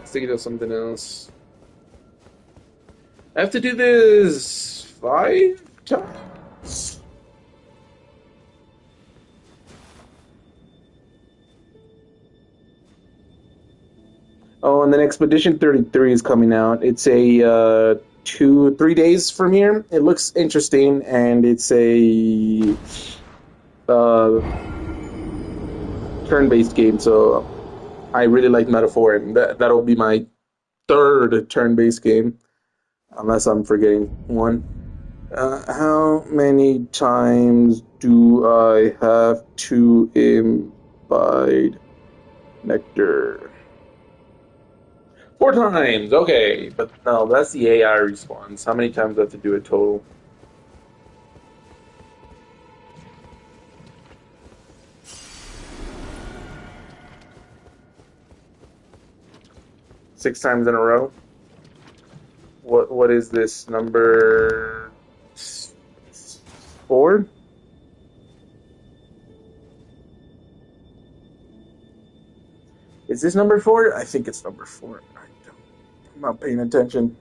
Thinking of something else. I have to do this 5 times? Oh, and then Expedition 33 is coming out. It's a 3 days from here. It looks interesting, and it's a turn-based game, so I really like Metaphor, and that'll be my 3rd turn-based game, unless I'm forgetting one. How many times do I have to imbibe nectar? 4 times, okay, but no, that's the AI response. How many times do I have to do it total? Six times in a row. What is this, number 4? Is this number 4? I think it's number 4. I'm not paying attention.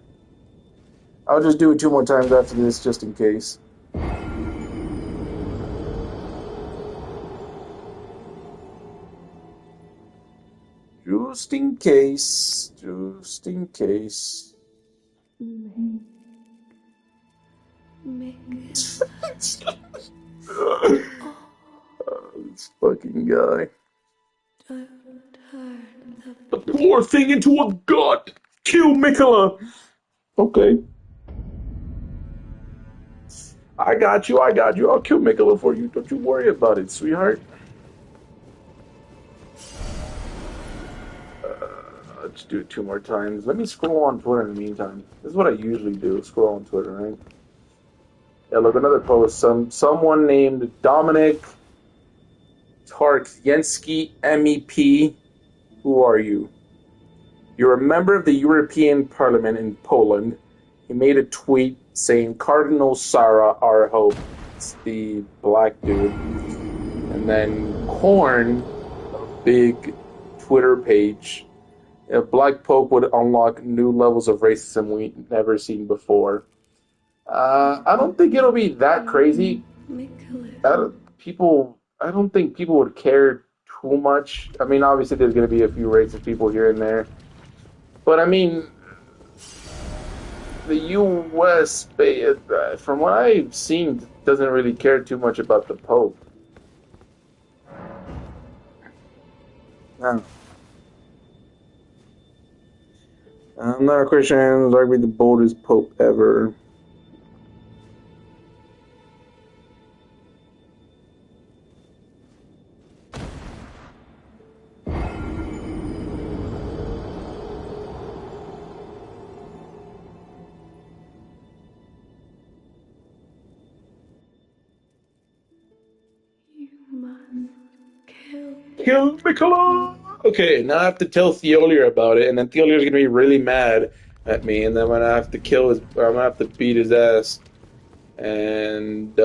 I'll just do it 2 more times after this, just in case. Just in case. Just in case. This fucking guy. The poor thing into a god! Kill Mikola! Okay. I got you. I'll kill Mikola for you. Don't you worry about it, sweetheart. Let's do it 2 more times. Let me scroll on Twitter in the meantime. This is what I usually do, scroll on Twitter, right? Yeah, look, another post. Someone named Dominic Tarkienski, MEP. Who are you? You're a member of the European Parliament in Poland. He made a tweet saying, Cardinal Sarah, our hope. It's the black dude. And then Korn, a big Twitter page. A black pope would unlock new levels of racism we've never seen before. I don't think it'll be that crazy. I don't think people would care too much. I mean, obviously there's going to be a few racist people here and there. But I mean, the U.S., from what I've seen, doesn't really care too much about the Pope. No. I'm not a Christian. I'd be the boldest Pope ever. Kill Mikola! Okay, now I have to tell Theolir about it, and then Theolir's gonna be really mad at me, and then I'm gonna have to I'm gonna have to beat his ass. And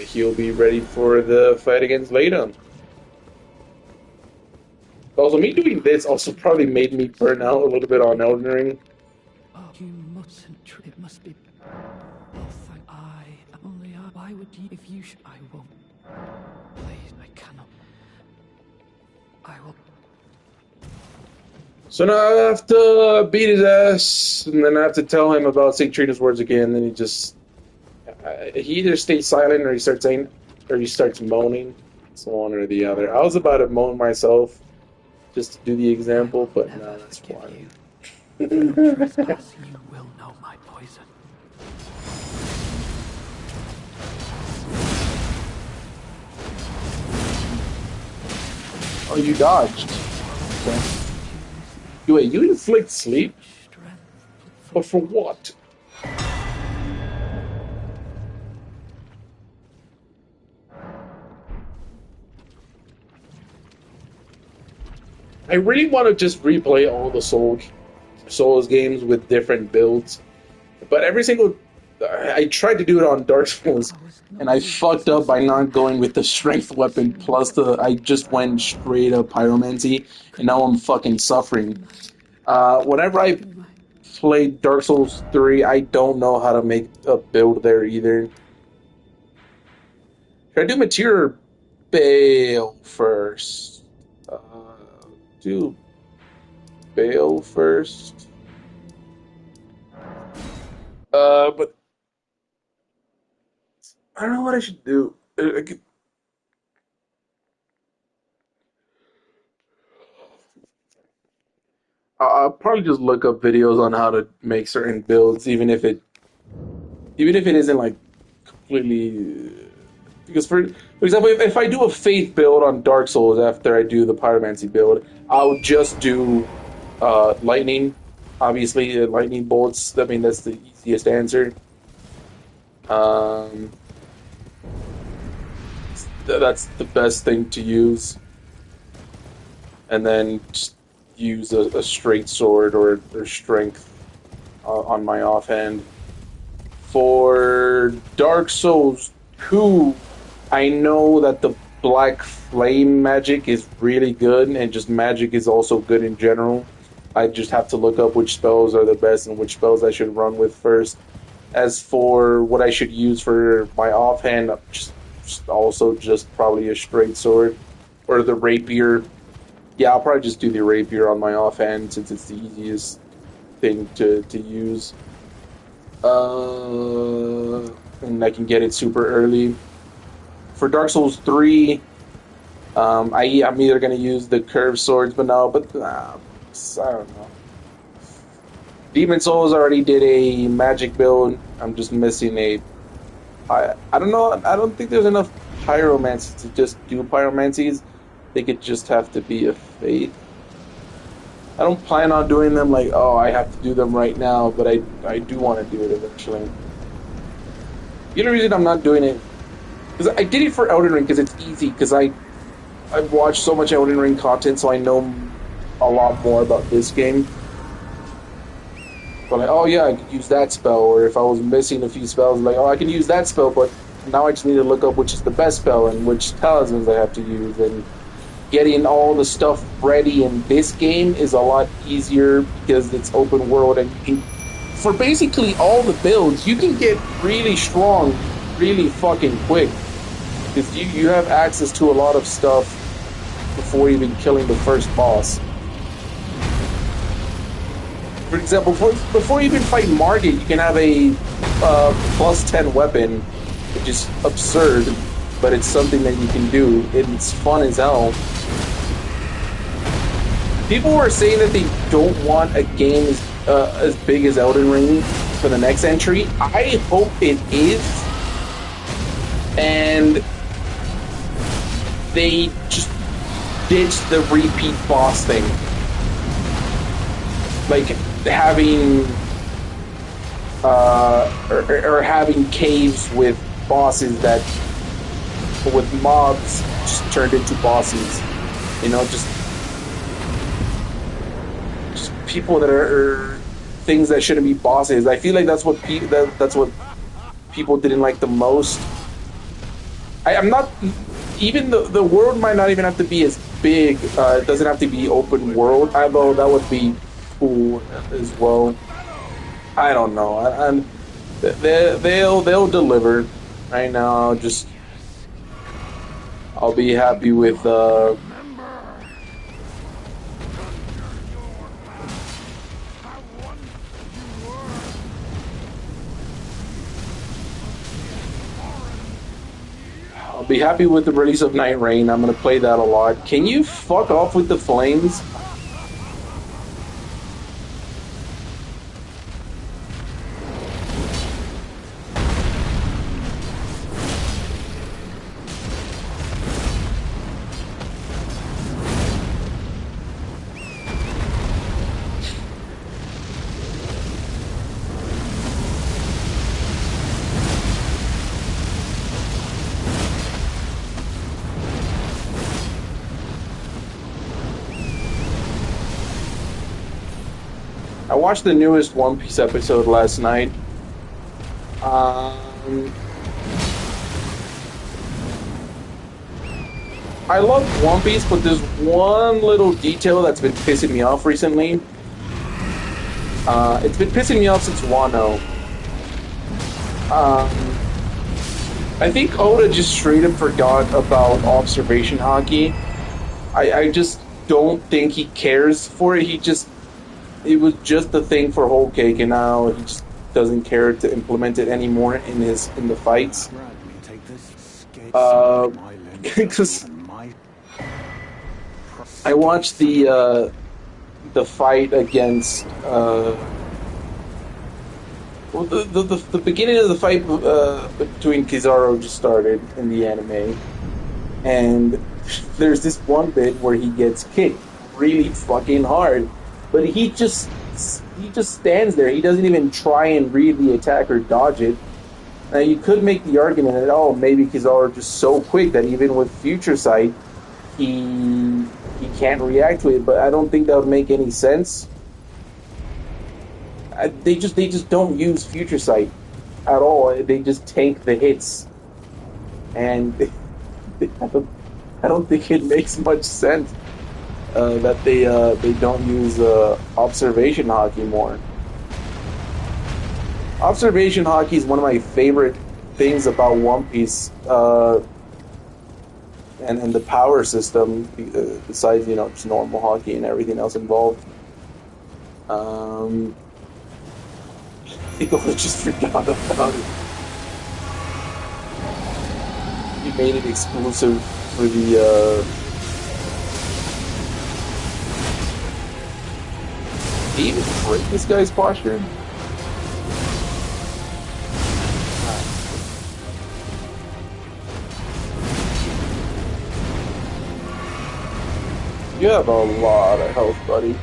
he'll be ready for the fight against Ladon. Also, me doing this also probably made me burn out a little bit on Elden Ring. Oh, you mustn't. It must be. Oh, thank I. Only I. Why would you? If you should. I won't. Please, I cannot. I will. So now I have to beat his ass, and then I have to tell him about St. Trina's words again. Then he either stays silent or he starts saying, or he starts moaning. It's one or the other. I was about to moan myself, just to do the example, but no, that's fine. If you trespass, you will know my poison. Oh, you dodged. Okay. Wait, you inflict sleep? But for what? I really want to just replay all the Souls games with different builds, but every single I tried to do it on Dark Souls, and I fucked up by not going with the strength weapon plus I just went straight up pyromancy, and now I'm fucking suffering. Whenever I played Dark Souls 3, I don't know how to make a build there either. Should I do Materia Bale first? Do Bale first. But I don't know what I should do. I'll probably just look up videos on how to make certain builds, even if it isn't like completely. Because for example, if I do a faith build on Dark Souls after I do the pyromancy build, I'll just do lightning. Obviously, lightning bolts. I mean, that's the easiest answer. That's the best thing to use. And then just use a straight sword or strength on my offhand. For Dark Souls 2, I know that the Black Flame magic is really good, and just magic is also good in general. I just have to look up which spells are the best and which spells I should run with first. As for what I should use for my offhand, just probably a straight sword or the rapier. Yeah, I'll probably just do the rapier on my offhand since it's the easiest thing to use. And I can get it super early. For Dark Souls 3, I'm either going to use the curved swords, I don't know. Demon Souls already did a magic build. I'm just missing I don't know. I don't think there's enough pyromancies to just do pyromancies. I think it just have to be a faith. I don't plan on doing them like, oh, I have to do them right now, but I do want to do it eventually. The only reason I'm not doing it because I did it for Elden Ring because it's easy, because I've watched so much Elden Ring content, so I know a lot more about this game. But like, oh yeah, I could use that spell, or if I was missing a few spells, like, oh, I can use that spell, but now I just need to look up which is the best spell and which talismans I have to use, and getting all the stuff ready in this game is a lot easier because it's open world, and for basically all the builds, you can get really strong really fucking quick because you have access to a lot of stuff before even killing the first boss. For example, before you even fight Margit, you can have a plus 10 weapon, which is absurd, but it's something that you can do. It's fun as hell. People were saying that they don't want a game as big as Elden Ring for the next entry. I hope it is, and they just ditch the repeat boss thing, like having or having caves with bosses with mobs just turned into bosses. You know, just people that are things that shouldn't be bosses. I feel like that's what that's what people didn't like the most. I'm not even the world might not even have to be as big. It doesn't have to be open world, although that would be cool as well. I don't know. They'll deliver. Right now, I'll be happy with I'll be happy with the release of Night Rain. I'm gonna play that a lot. Can you fuck off with the flames? I watched the newest One Piece episode last night. I love One Piece, but there's one little detail that's been pissing me off recently. It's been pissing me off since Wano. I think Oda just straight up forgot about observation hockey. I just don't think he cares for it. It was just a thing for Whole Cake, and now he just doesn't care to implement it anymore in the fights. Because I watched the fight against well, the beginning of the fight between Kizaru just started in the anime, and there's this one bit where he gets kicked really fucking hard. But he just stands there. He doesn't even try and read the attack or dodge it. Now you could make the argument that maybe Kizaru just so quick that even with Future Sight, he can't react to it. But I don't think that would make any sense. They just don't use Future Sight at all. They just tank the hits, and I don't think it makes much sense. That they don't use observation hockey more. Observation hockey is one of my favorite things about One Piece, and the power system. Besides, just normal hockey and everything else involved. I think I just forgot about it. He made it exclusive for the. Did he even break this guy's posture? You have a lot of health, buddy.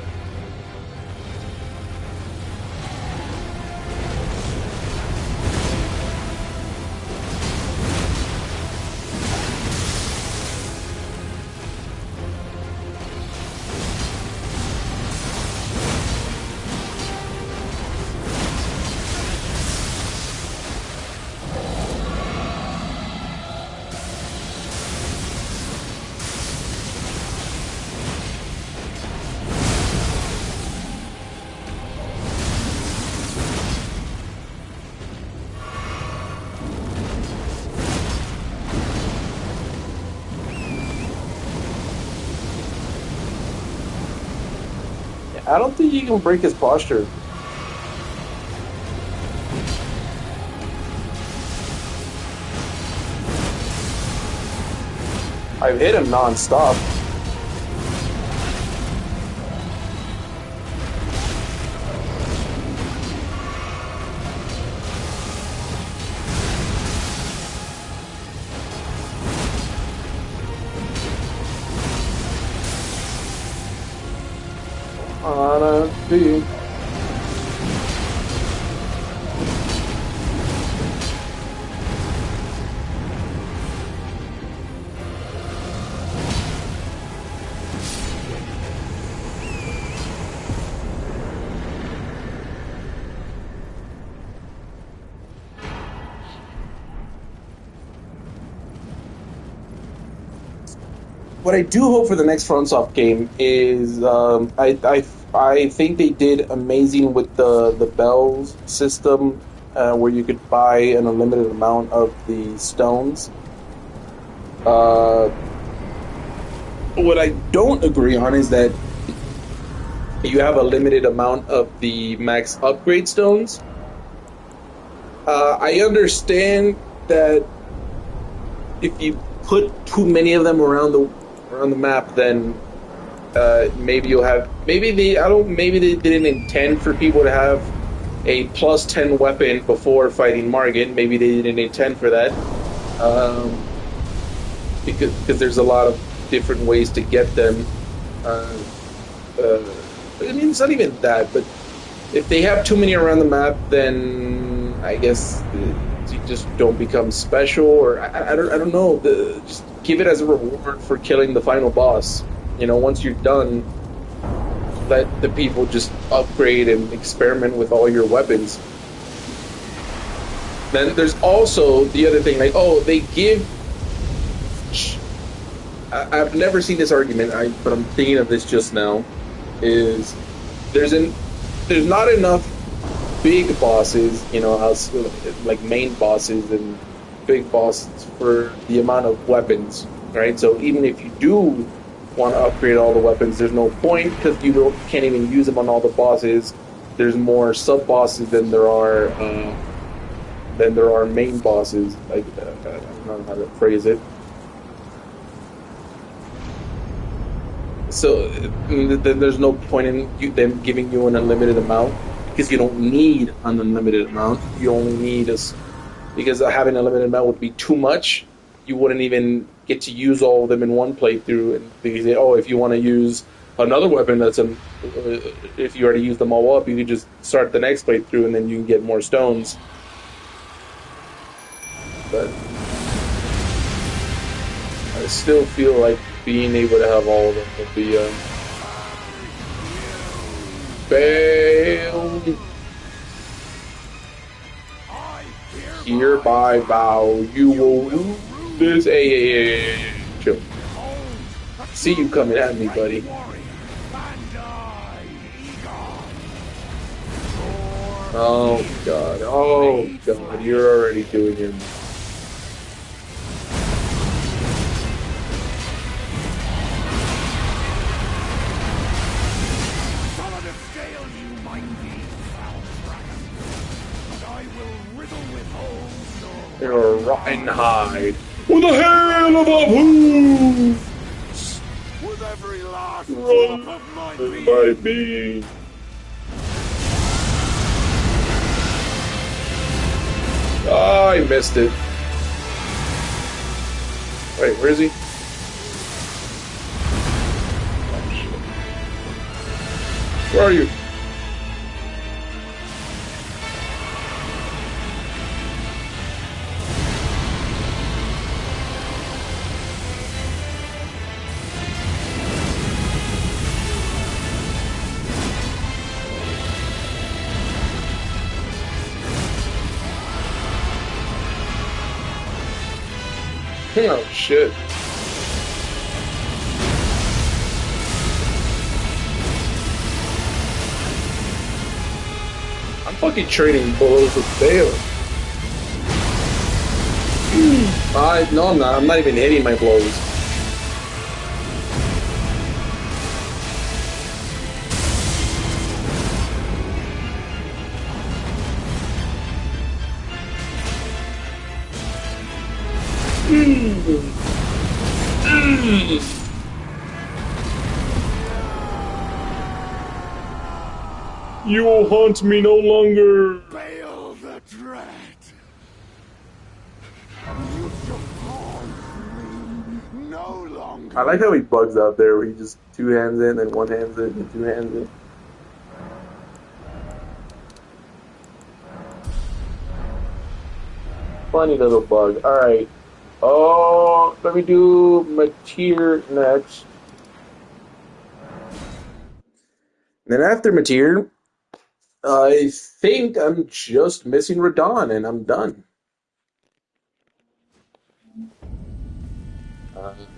I don't think you can break his posture. I've hit him non-stop. See. what I do hope for the next FromSoft game is I think they did amazing with the bells system, where you could buy an unlimited amount of the stones. What I don't agree on is that you have a limited amount of the max upgrade stones. I understand that if you put too many of them around the map, then maybe you'll have maybe they didn't intend for people to have a plus 10 weapon before fighting Margit. Maybe they didn't intend for that, because there's a lot of different ways to get them. I mean, it's not even that, but if they have too many around the map, then I guess you just don't become special, or I don't know. Just give it as a reward for killing the final boss. You know, once you're done, let the people just upgrade and experiment with all your weapons. Then there's also the other thing, like, oh, they give... I've never seen this argument, but I'm thinking of this just now, is there's not enough big bosses, you know, like main bosses and big bosses for the amount of weapons, right? So even if you do want to upgrade all the weapons, there's no point, because you can't even use them on all the bosses. There's more sub bosses than there are main bosses. I don't know how to phrase it. So then there's no point in them giving you an unlimited amount, because you don't need an unlimited amount. You only need because having an unlimited amount would be too much. You wouldn't even get to use all of them in one playthrough. And they say, oh, if you want to use another weapon, if you already used them all up, you could just start the next playthrough and then you can get more stones. But I still feel like being able to have all of them would be fail. Hereby vow you will lose this. Hey, chill. See you coming at me, buddy. Oh god, you're already doing it. You're a rotten hide with a hail of a hoof. With every last drop of my being. Oh, I missed it. Wait, where is he? Oh, shit. Where are you? Oh shit. I'm fucking trading blows with Bale. No, I'm not. I'm not even hitting my blows. You will haunt me no longer. Bale the Dread. You shall haunt me no longer. I like how he bugs out there, where he just two hands in, then one hands in, and two hands in. Funny little bug. Alright. Oh, let me do Matir next. Then after Matir, I think I'm just missing Radahn, and I'm done.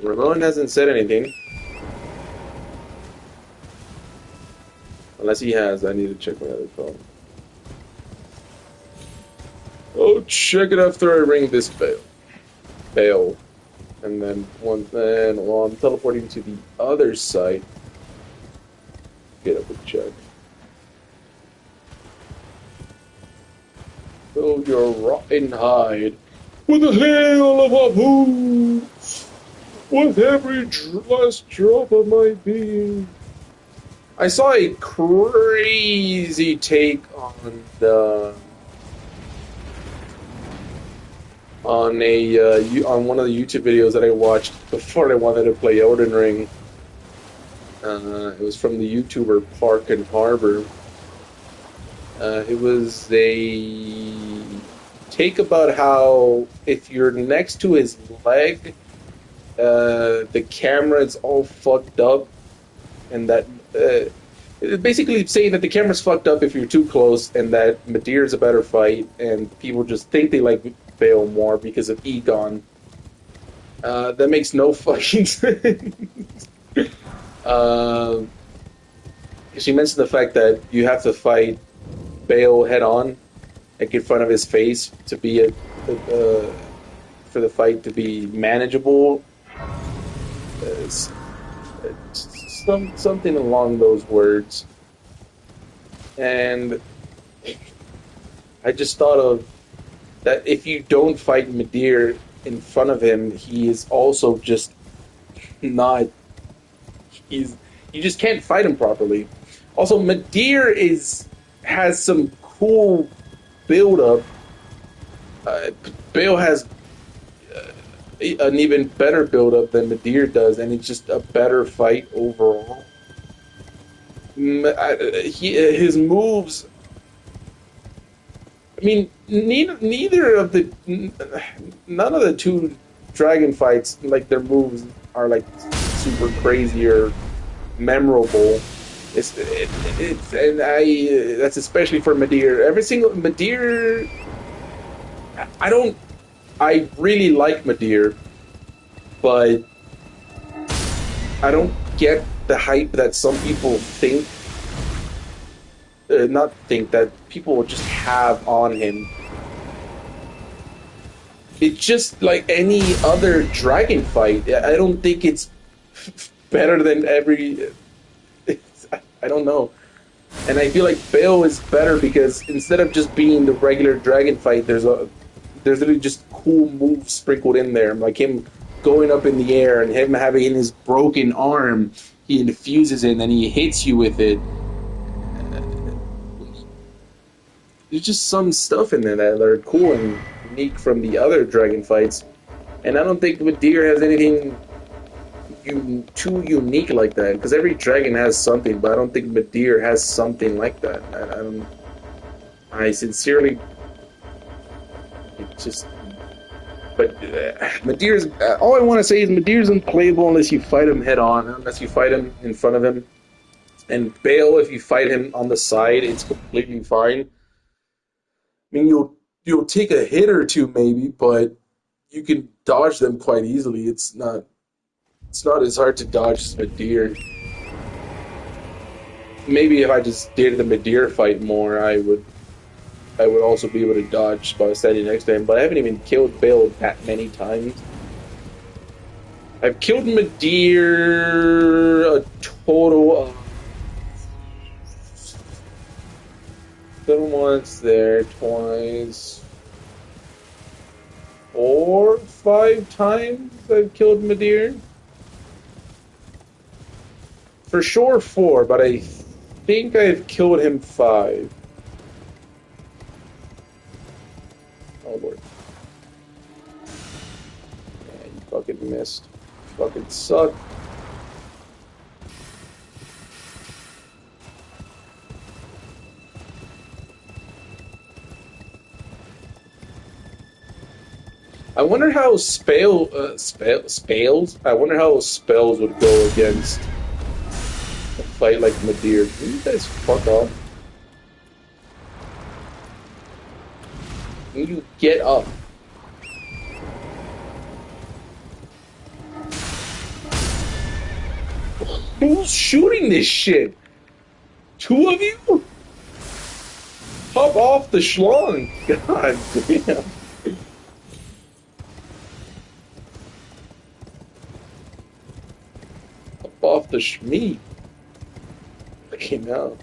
Ramon hasn't said anything. Unless he has, I need to check my other phone. Oh, check it after I ring this bell. And then while I'm teleporting to the other site, get up and check. Oh, your rotten hide. With a hail of harpoons! With every last drop of my being. I saw a crazy take on the on one of the YouTube videos that I watched before I wanted to play Elden Ring. It was from the YouTuber Park and Harbor. It was a take about how if you're next to his leg, the camera is all fucked up, and that basically saying that the camera's fucked up if you're too close, and that Medivh's a better fight, and people just think they like Bale more because of Egon. That makes no fucking sense. She mentioned the fact that you have to fight Bale head on, like in front of his face, to be for the fight to be manageable. Something along those words. And I just thought of that if you don't fight Medivh in front of him, he is also just not. You just can't fight him properly. Also, Medivh has some cool build up. Bale has an even better build up than Medivh does, and it's just a better fight overall. His moves. I mean, none of the two dragon fights, like their moves are like super crazy or memorable. That's especially for Medivh. Every single Medivh, I really like Medivh, but I don't get the hype that some people think. Not think that people just have on him. It's just like any other dragon fight. I don't think it's better than every. I don't know, and I feel like Bale is better because instead of just being the regular dragon fight, there's literally just cool moves sprinkled in there, like him going up in the air and him having his broken arm. He infuses it and then he hits you with it. There's just some stuff in there that are cool and unique from the other dragon fights, and I don't think Medivh has anything too unique like that, because every dragon has something, but I don't think Medivh has something like that. I sincerely, it's just, but Medivh's, all I want to say is Medivh's unplayable unless you fight him head on, unless you fight him in front of him, and Bale, if you fight him on the side, it's completely fine. I mean, you'll take a hit or two maybe, but you can dodge them quite easily. It's not as hard to dodge as Medivh. Maybe if I just did the Medivh fight more, I would also be able to dodge by standing next to him. But I haven't even killed Bale that many times. I've killed Medivh a total of once there, twice, 4, 5 times I've killed Medivh. For sure 4, but I think I've killed him 5. Oh lord. Yeah, you fucking missed. You fucking suck. I wonder how spells. I wonder how spells would go against a fight like Medivh. Can you guys fuck off? Can you get up? Who's shooting this shit? Two of you? Hop off the schlong. God damn. Hop off the schmeat. Fucking hell.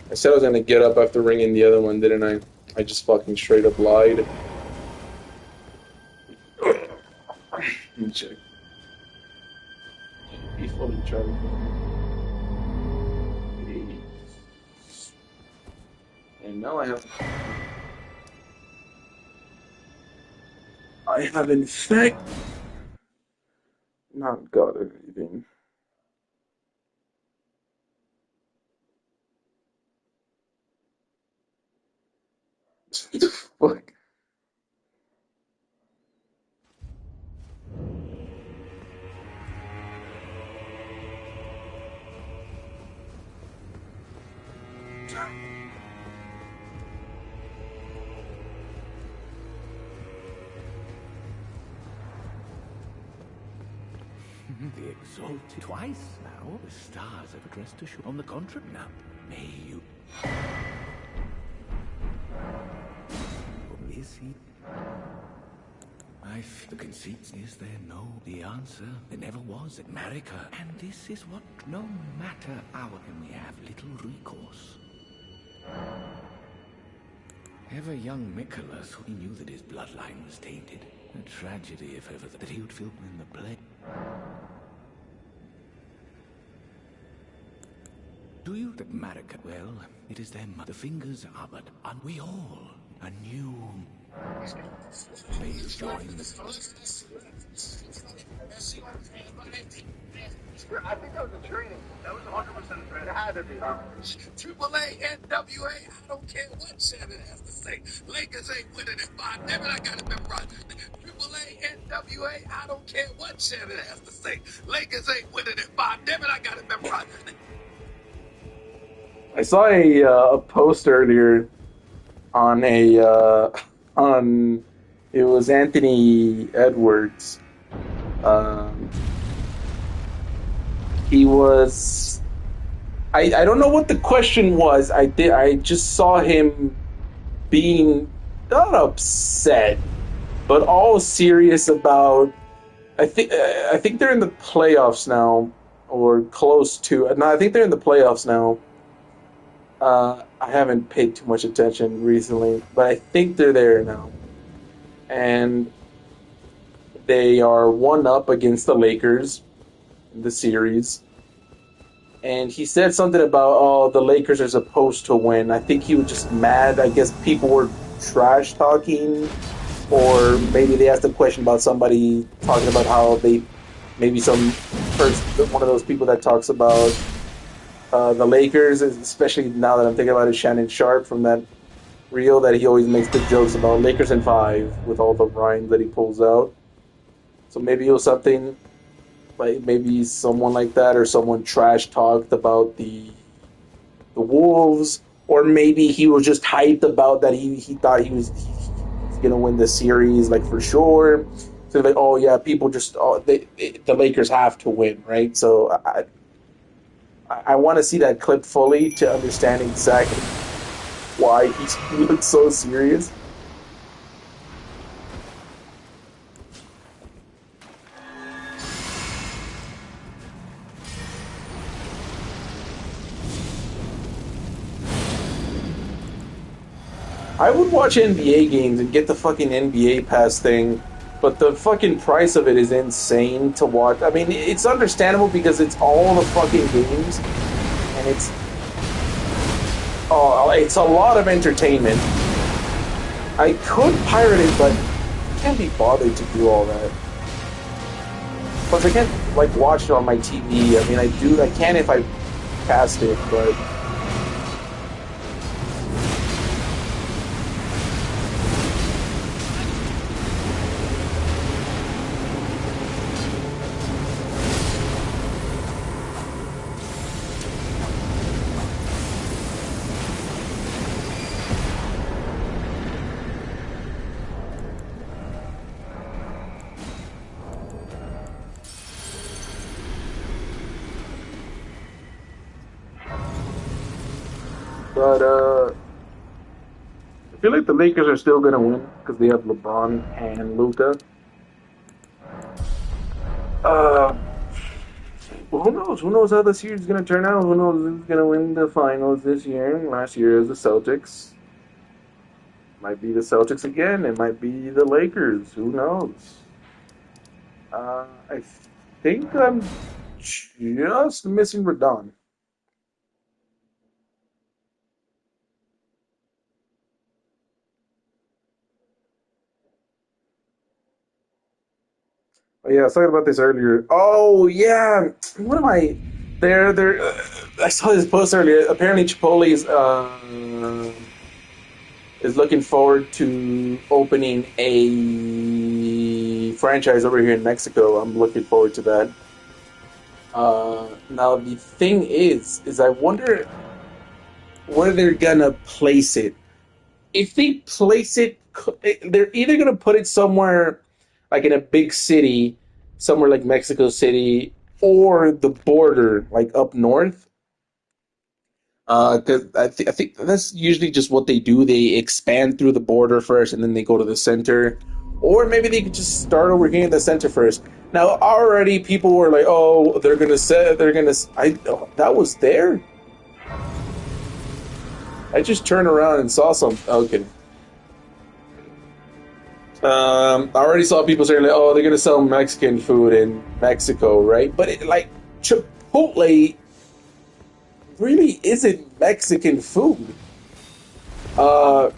I said I was gonna get up after ringing the other one, didn't I? I just fucking straight up lied. Let me check. Be fully charged. And now I have in fact not got anything. What the fuck? The exalted twice now. The stars have addressed a show on the contrary now. May you. Is he? The conceit is there no the answer. There never was at Marika. And this is what no matter our and we have little recourse. Ever young Nicholas, who knew that his bloodline was tainted. A tragedy, if ever, that he would feel in the plague. Do you that Marika? Well, it is them. The fingers are but we all a new. They join the. I think that was a training. That was 100% a training. It had to be. AAA, NWA, I don't care what Shannon has to say. Lakers ain't winning it 5. Damn it, I got it memorized. AAA, NWA, I don't care what Shannon has to say. Lakers ain't winning it 5. Damn it, I got it memorized. I saw a post earlier on it was Anthony Edwards. He was I don't know what the question was. I just saw him being not upset, but all serious about. I think they're in the playoffs now, or close to. No, I think they're in the playoffs now. I haven't paid too much attention recently, but I think they're there now. And they are 1-up against the Lakers in the series. And he said something about, oh, the Lakers are supposed to win. I think he was just mad. I guess people were trash talking, or maybe they asked a question about somebody talking about how they, maybe one of those people that talks about the Lakers, especially now that I'm thinking about it, Shannon Sharp from that reel that he always makes the jokes about Lakers in 5 with all the rhymes that he pulls out. So maybe it was something like maybe someone like that, or someone trash talked about the Wolves, or maybe he was just hyped about that he thought he's gonna win the series like for sure. So like, oh yeah, people just the Lakers have to win, right? So I want to see that clip fully to understand exactly why he looks so serious. I would watch NBA games and get the fucking NBA Pass thing, but the fucking price of it is insane to watch. I mean, it's understandable because it's all the fucking games, and it's a lot of entertainment. I could pirate it, but I can't be bothered to do all that. Plus, I can't like watch it on my TV. I mean, I can if I cast it, but. But I feel like the Lakers are still gonna win because they have LeBron and Luka. Well, who knows? Who knows how the series is gonna turn out? Who knows who's gonna win the finals this year? Last year it was the Celtics. Might be the Celtics again. It might be the Lakers. Who knows? I think I'm just missing Radon. Oh, yeah, I was talking about this earlier. Oh yeah, what am I? There. I saw this post earlier. Apparently, Chipotle is looking forward to opening a franchise over here in Mexico. I'm looking forward to that. Now the thing is I wonder where they're gonna place it. If they place it, they're either gonna put it somewhere like in a big city, somewhere like Mexico City, or the border, like up north. Because I think that's usually just what they do. They expand through the border first, and then they go to the center. Or maybe they could just start over here in the center first. Now, already people were like, "Oh, they're gonna say they're gonna." That was there. I just turned around and saw some. Okay. I already saw people saying like, "Oh, they're gonna sell Mexican food in Mexico, right?" But like Chipotle really isn't Mexican food. Like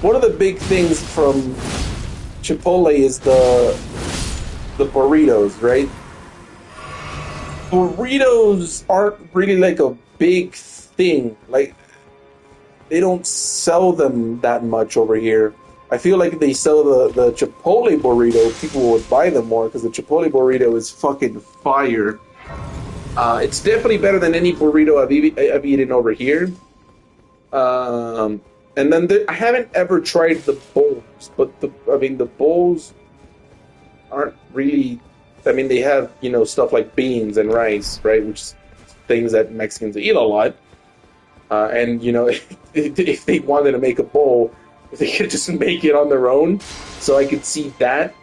one of the big things from Chipotle is the burritos, right? Burritos aren't really like a big thing. Like they don't sell them that much over here. I feel like if they sell the Chipotle burrito, people would buy them more because the Chipotle burrito is fucking fire. It's definitely better than any burrito I've eaten over here. And then I haven't ever tried the bowls, but the bowls aren't really. I mean, they have stuff like beans and rice, right? Which is things that Mexicans eat a lot. And if they wanted to make a bowl, they could just make it on their own. So I could see that.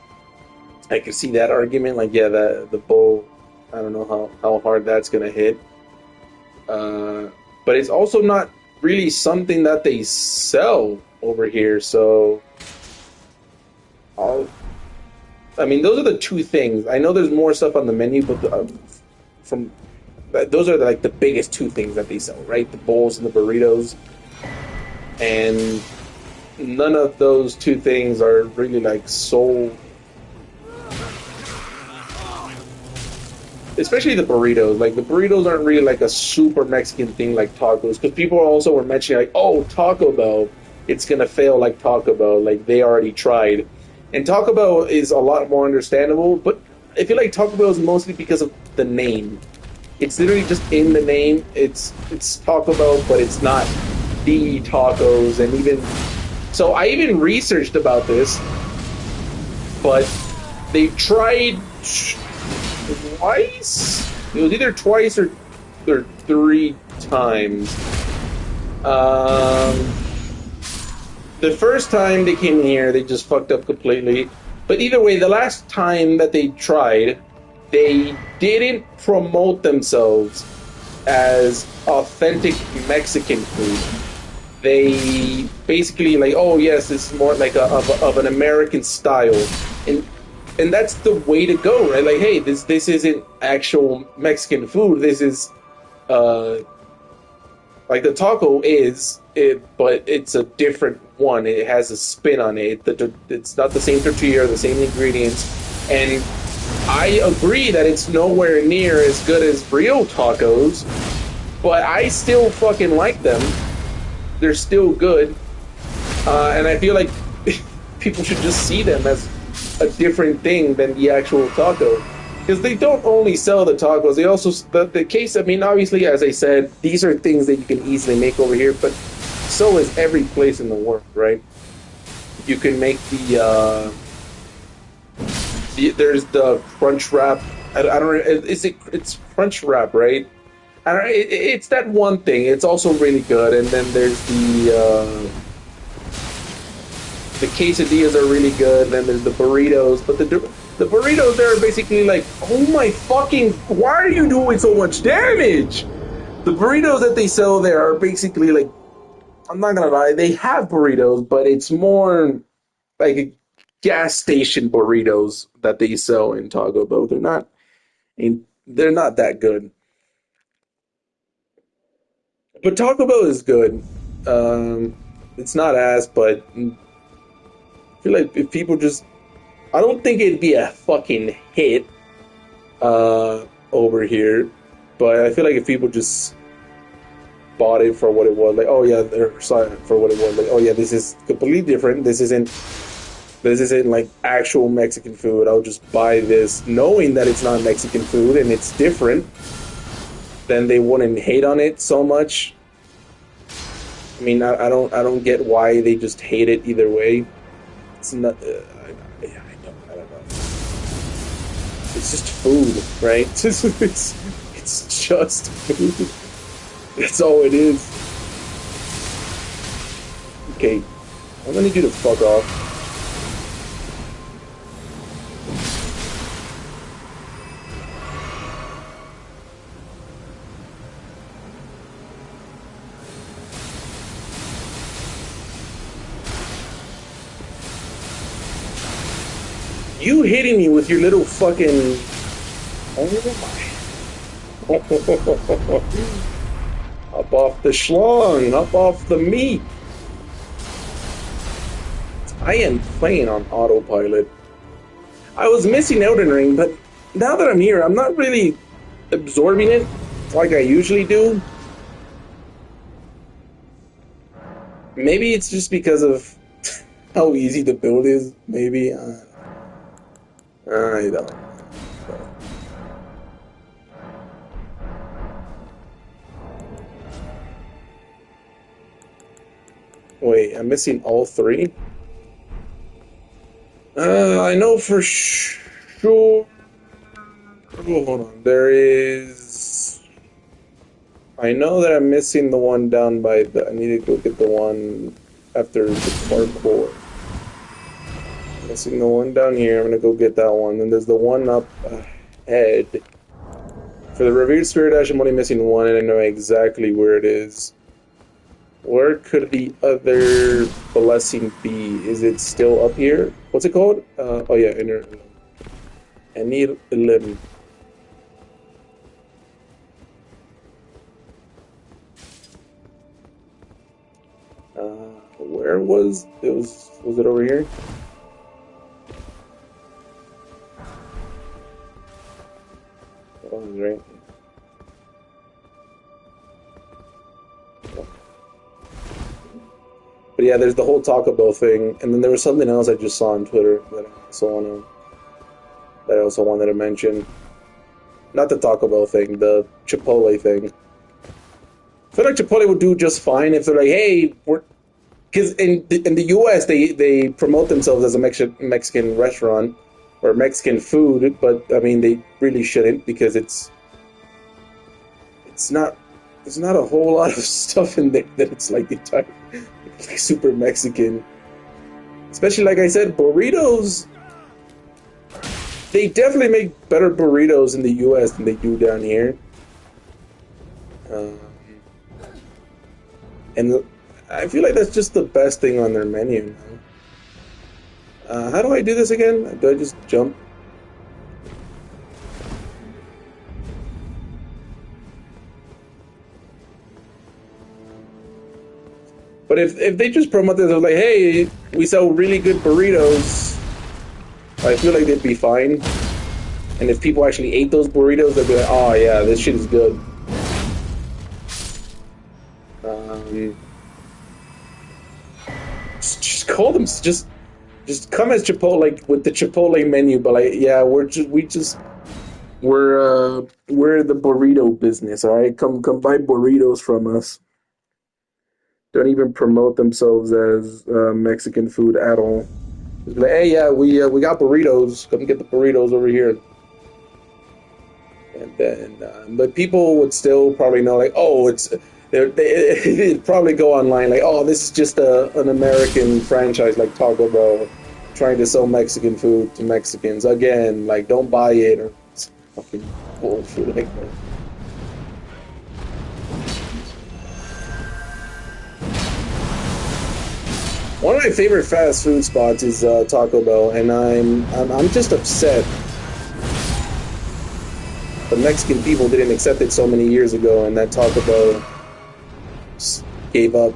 I could see that argument. Like, yeah, the bowl. I don't know how hard that's gonna hit. But it's also not really something that they sell over here. So, I mean, those are the two things. I know there's more stuff on the menu, but those are like the biggest two things that they sell, right? The bowls and the burritos. And none of those two things are really like sold. Especially the burritos. Like the burritos aren't really like a super Mexican thing like tacos. Because people also were mentioning like, oh, Taco Bell, it's gonna fail like Taco Bell. Like they already tried. And Taco Bell is a lot more understandable, but I feel like Taco Bell is mostly because of the name. It's literally just in the name. It's Taco Bell, but it's not the tacos. And even so, I even researched about this, but they tried twice. It was either twice or 3 times. The first time they came here, they just fucked up completely. But either way, the last time that they tried, they didn't promote themselves as authentic Mexican food. They basically like, oh yes, this is more like of an American style, and that's the way to go, right? Like, hey, this isn't actual Mexican food. This is like the taco is it, but it's a different one. It has a spin on it. It's not the same tortilla, the same ingredients, and I agree that it's nowhere near as good as real tacos, but I still fucking like them. They're still good, and I feel like people should just see them as a different thing than the actual taco, because they don't only sell the tacos, they also the case. I mean, obviously, as I said, these are things that you can easily make over here, but so is every place in the world, right? You can make there's the crunch wrap. I don't know. It's crunch wrap, right? I don't. It's that one thing. It's also really good, and then there's the quesadillas are really good. And then there's the burritos, but the burritos there are basically like, oh my fucking, why are you doing so much damage? The burritos that they sell there are basically like, I'm not gonna lie, they have burritos, but it's more like a gas station burritos that they sell in Taco Bell. They're not that good. But Taco Bell is good. It's not ass, but I feel like if people just, I don't think it'd be a fucking hit over here, but I feel like if people just bought it for what it was, like, oh yeah, they're sorry for what it was, like, oh yeah, this is completely different. This isn't like actual Mexican food. I'll just buy this knowing that it's not Mexican food and it's different. Then they wouldn't hate on it so much. I mean, I don't get why they just hate it either way. It's not. I don't know. It's just food, right? It's just food. That's all it is. Okay, I'm gonna need you to fuck off. You hitting me with your little fucking... Oh my... Up off the schlong, up off the meat. I am playing on autopilot. I was missing Elden Ring, but now that I'm here, I'm not really absorbing it like I usually do. Maybe it's just because of how easy the build is, maybe. I don't know. Wait, I'm missing all three? I know for sure... Oh, hold on. There is... I know that I'm missing the one down by the... I need to go get the one after the parkour. Missing the one down here. I'm gonna go get that one. And there's the one up ahead. For the revered spirit ash, I'm only missing one, and I know exactly where it is. Where could the other blessing be? Is it still up here? What's it called? Oh yeah, inner. Enir Elim. Where was it? Was it over here? Oh, right. But yeah, there's the whole Taco Bell thing, and then there was something else I just saw on Twitter that I also wanted to mention. Not the Taco Bell thing, the Chipotle thing. I feel like Chipotle would do just fine if they're like, hey, because in the U.S. they promote themselves as a Mexican restaurant or Mexican food, but I mean they really shouldn't, because it's not. There's not a whole lot of stuff in there that it's like like super Mexican. Especially, like I said, burritos. They definitely make better burritos in the U.S. than they do down here. And I feel like that's just the best thing on their menu now. How do I do this again? Do I just jump? But if they just promote this, like, hey, we sell really good burritos, I feel like they'd be fine. And if people actually ate those burritos, they'd be like, oh yeah, this shit is good. Just call them, just come as Chipotle, like with the Chipotle menu, but like, yeah, we're the burrito business, all right? Come buy burritos from us. Don't even promote themselves as Mexican food at all. Just be like, hey, yeah, we got burritos. Come get the burritos over here. And then, but people would still probably know, like, oh, they'd probably go online, like, oh, this is just an American franchise like Taco Bell trying to sell Mexican food to Mexicans. Again, like, don't buy it, or it's fucking bullshit like that. One of my favorite fast food spots is Taco Bell, and I'm just upset the Mexican people didn't accept it so many years ago, and that Taco Bell just gave up.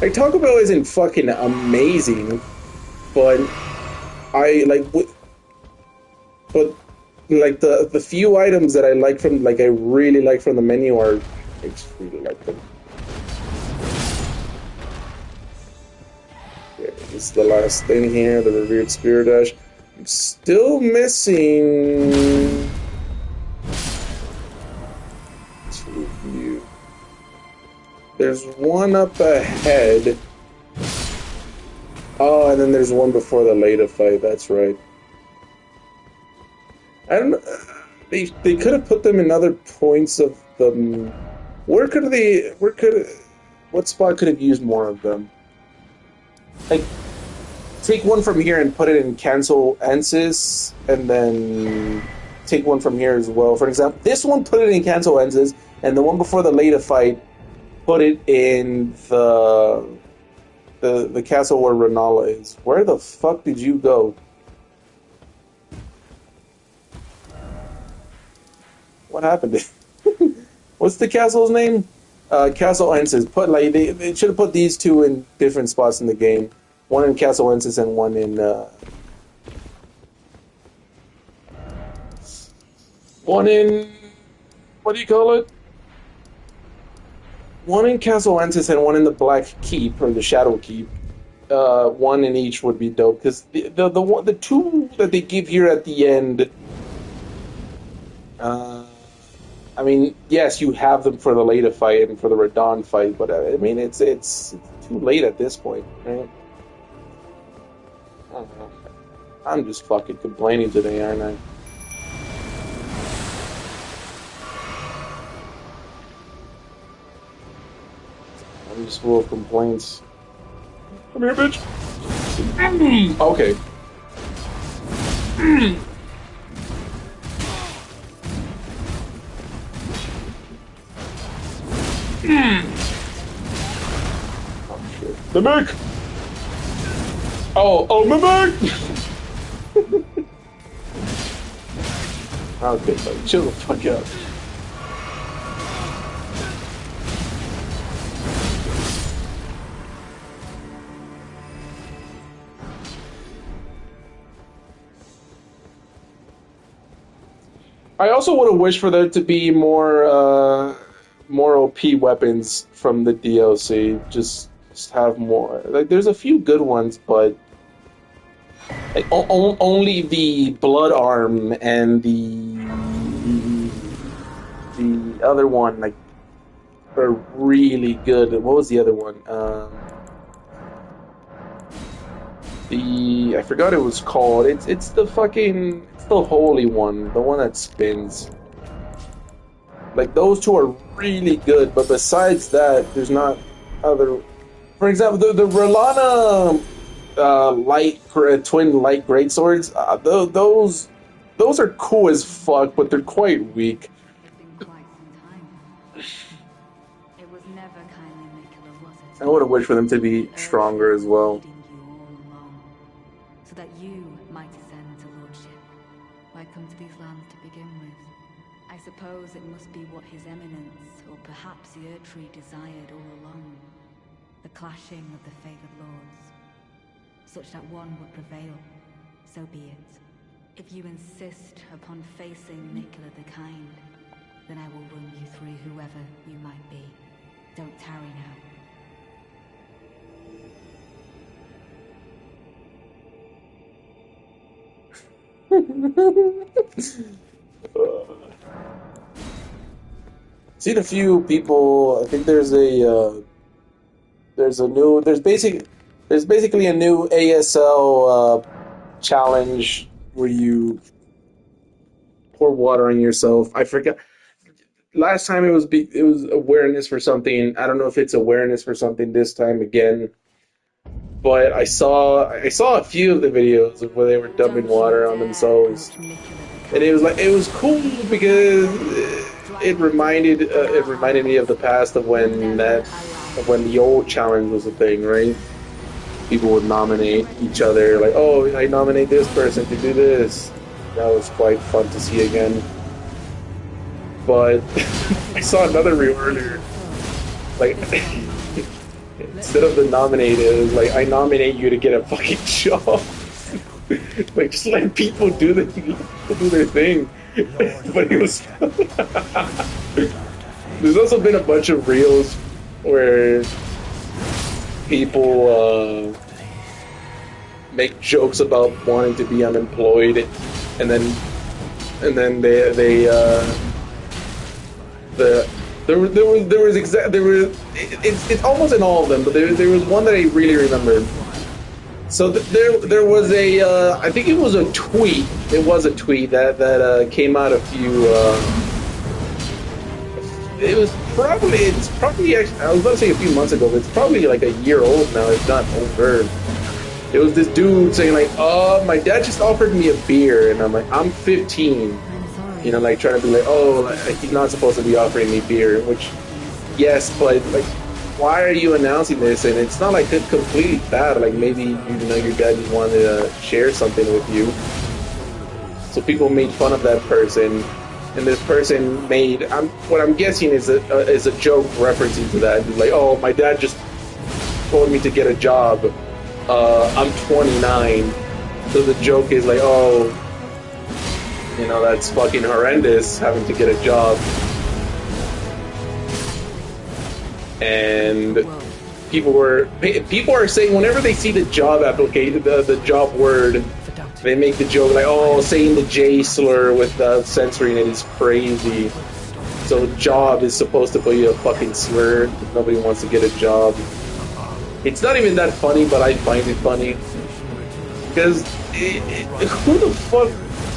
Like, Taco Bell isn't fucking amazing, but the few items that I like from, like, I really like from the menu I just really like them. This is the last thing here, the revered Spirit Ash. I'm still missing two of you. There's one up ahead. Oh, and then there's one before the Leda fight, that's right. I don't know. They could have put them in other points of the. What spot could have used more of them? Like, take one from here and put it in Cancel Ensis, and then take one from here as well. For example, this one, put it in Cancel Ensis, and the one before the Leda fight, put it in the castle where Renala is. Where the fuck did you go? What happened? What's the castle's name? Castle Ensis. They should have put these two in different spots in the game. One in Castle Ensis and one in what do you call it? One in Castle Ensis and one in the Black Keep, or the Shadow Keep. One in each would be dope, because the two that they give here at the end. I mean, yes, you have them for the Leda fight and for the Radahn fight, but I mean, it's too late at this point, right? I don't know. I'm just fucking complaining today, aren't I? I'm just full of complaints. Come here, bitch. Okay. Oh shit. Mimic! Oh, Mimic! Okay, buddy, chill the fuck out. I also would have wished for there to be more OP weapons from the DLC. Just have more. Like, there's a few good ones, but like only the Blood Arm and the other one like are really good. What was the other one? I forgot it was called. It's the holy one, the one that spins. Like, those two are really good, but besides that, there's not other. For example, the Relana twin light greatswords. Those are cool as fuck, but they're quite weak. It was never kindly Nicola, was it? I would have wished for them to be stronger as well. So that you might ascend to lordship. Why come to these lands to begin with? I suppose it must be what His Eminence, or perhaps the Erdtree, desired all along. The clashing of the favored lords. Such that one would prevail. So be it. If you insist upon facing Nicola the Kind, then I will run you through whoever you might be. Don't tarry now. Seen a few people. I think there's basically There's basically a new ASL challenge where you pour water on yourself. I forgot. Last time it was awareness for something. I don't know if it's awareness for something this time again. But I saw a few of the videos of where they were dumping water on themselves, and it was cool because it reminded me of the past of when the old challenge was a thing, right? People would nominate each other, like, oh, I nominate this person to do this. That was quite fun to see again. But I saw another reel earlier, like. Instead of the nominated, it was like, I nominate you to get a fucking job. Like, just let people do their thing. But it was... There's also been a bunch of reels where people make jokes about wanting to be unemployed, and then it's almost in all of them, but there was one that I really remember. So there was a I think it was a tweet. It was a tweet that came out a few. It's probably actually, I was about to say a few months ago, but it's probably like a year old now, if not over. It was this dude saying like, my dad just offered me a beer, and I'm like, I'm 15. You know, like trying to be like, like, he's not supposed to be offering me beer, which, yes, but like, why are you announcing this? And it's not like it's completely bad. Like maybe your dad just wanted to share something with you. So people made fun of that person, and this person made what I'm guessing is a joke referencing to that. He's like, oh, my dad just told me to get a job. I'm 29, so the joke is like, oh. You know, that's fucking horrendous, having to get a job. And people are saying whenever they see the job application, the job word, they make the joke like, oh, saying the J slur without censoring it is crazy. So job is supposed to be a fucking slur. Nobody wants to get a job. It's not even that funny, but I find it funny. Because who the fuck...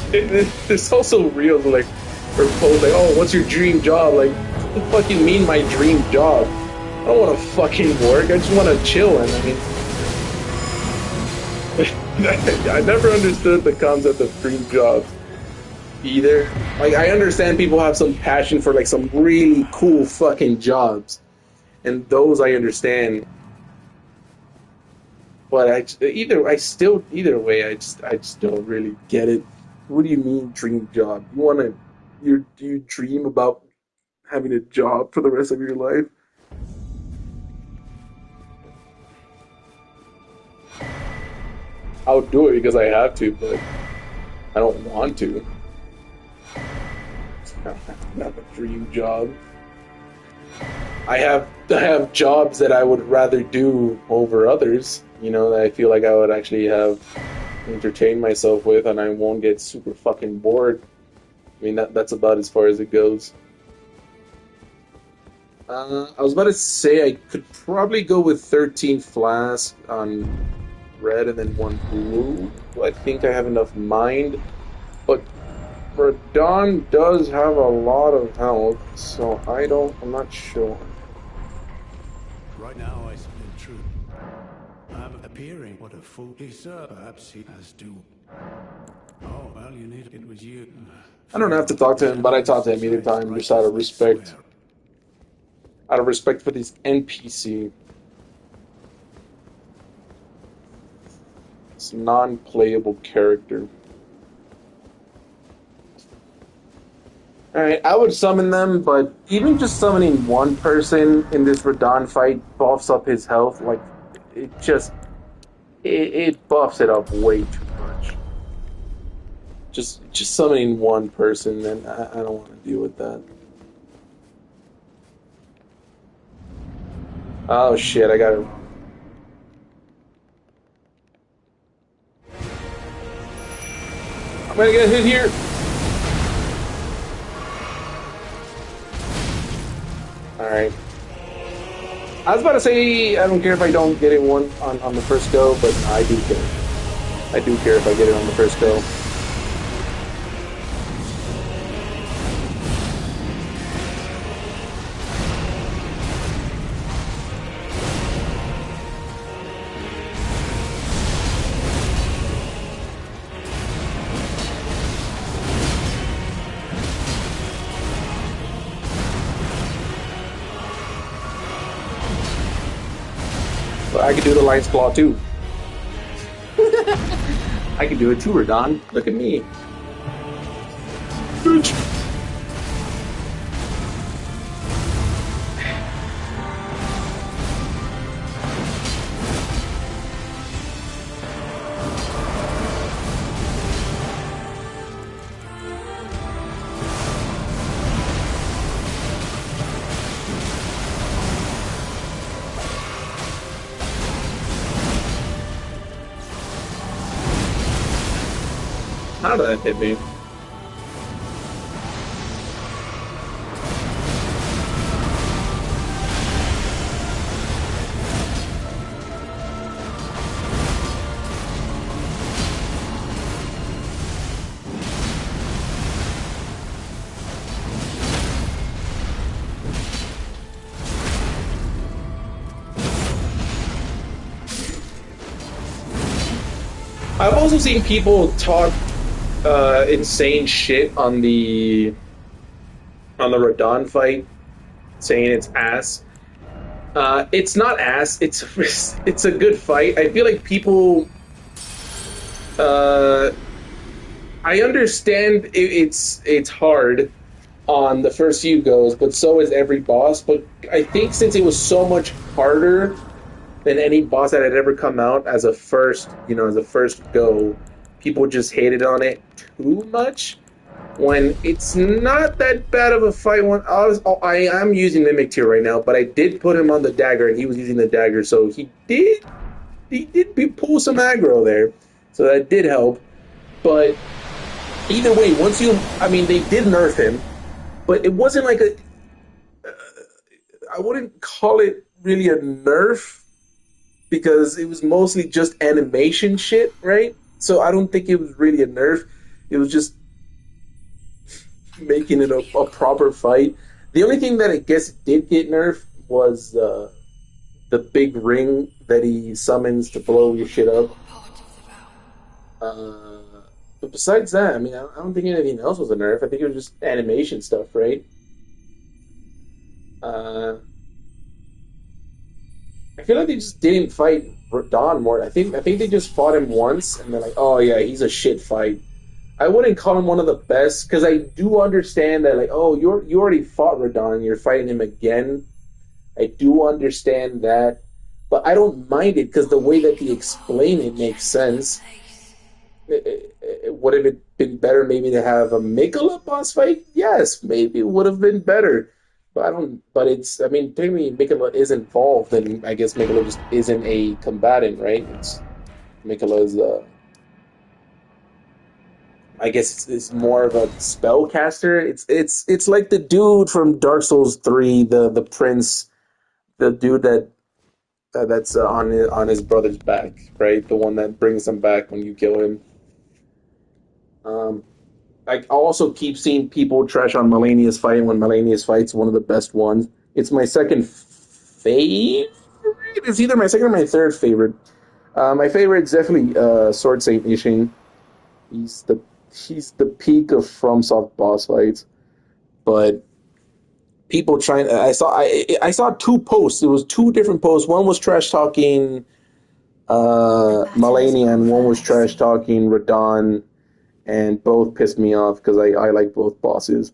It's also real, like, or post like, oh, what's your dream job? Like, what the fuck you mean my dream job? I don't want to fucking work. I just want to chill. And I mean, I never understood the concept of dream jobs either. Like, I understand people have some passion for like some really cool fucking jobs, and those I understand. But either way, I just don't really get it. What do you mean dream job? Do you dream about having a job for the rest of your life? I would do it because I have to, but I don't want to. It's not a dream job. I have jobs that I would rather do over others, you know, that I feel like I would actually have entertain myself with, and I won't get super fucking bored. I mean, that's about as far as it goes. I was about to say I could probably go with 13 flask on red and then 1 blue. I think I have enough mind, but Radahn does have a lot of health, so I'm not sure. Right now, I speak truth. I'm appearing what a fool he said. Perhaps he has to. Oh, well, it was you. I don't have to talk to him, but I talk to him either time, just out of respect. Out of respect for this NPC. This non-playable character. Alright, I would summon them, but even just summoning one person in this Radahn fight buffs up his health. Like, it buffs it up way too much. Just summoning one person, and I don't want to deal with that. Oh shit, I got it wrong. I'm gonna get hit here. Alright. I was about to say I don't care if I don't get it on the first go, but no, I do care. I do care if I get it on the first go. But I could do the Lion's Claw too. I can do it too, Radon. Look at me. Bitch. How did that hit me? I've also seen people talk insane shit on the Radon fight, saying it's ass. It's not ass. It's a good fight. I feel like people. I understand it's hard on the first few goes, but so is every boss. But I think since it was so much harder than any boss that had ever come out as a first go, people just hated on it too much. When it's not that bad of a fight. When I am using Mimic Tear right now, but I did put him on the dagger, and he was using the dagger, so he did pull some aggro there, so that did help. But either way, they did nerf him, but it wasn't like I wouldn't call it really a nerf, because it was mostly just animation shit, right? So I don't think it was really a nerf. It was just making it a proper fight. The only thing that I guess did get nerfed was the big ring that he summons to blow your shit up. But besides that, I don't think anything else was a nerf. I think it was just animation stuff, right? I feel like they just didn't fight Radon more. I think they just fought him once, and they're like, oh yeah, he's a shit fight. I wouldn't call him one of the best, because I do understand that, like, oh, you already fought Radon and you're fighting him again. I do understand that, but I don't mind it, because the way that they explain it makes sense. Would it have been better maybe to have a Mikola boss fight? Yes, maybe it would have been better. But it's, technically Mikola is involved, and I guess Mikola just isn't a combatant, right? Mikola is, I guess it's more of a spellcaster. It's like the dude from Dark Souls 3, the prince, the dude that's on his brother's back, right? The one that brings him back when you kill him. I also keep seeing people trash on Malenia's fight, when Malenia's fight's one of the best ones. It's my second favorite. It's either my second or my third favorite. My favorite is definitely Sword Saint Ishin. He's the peak of FromSoft boss fights. But people trying, I saw two posts. It was two different posts. One was trash talking Malenia, and one was trash talking Radon. And both pissed me off, because I like both bosses.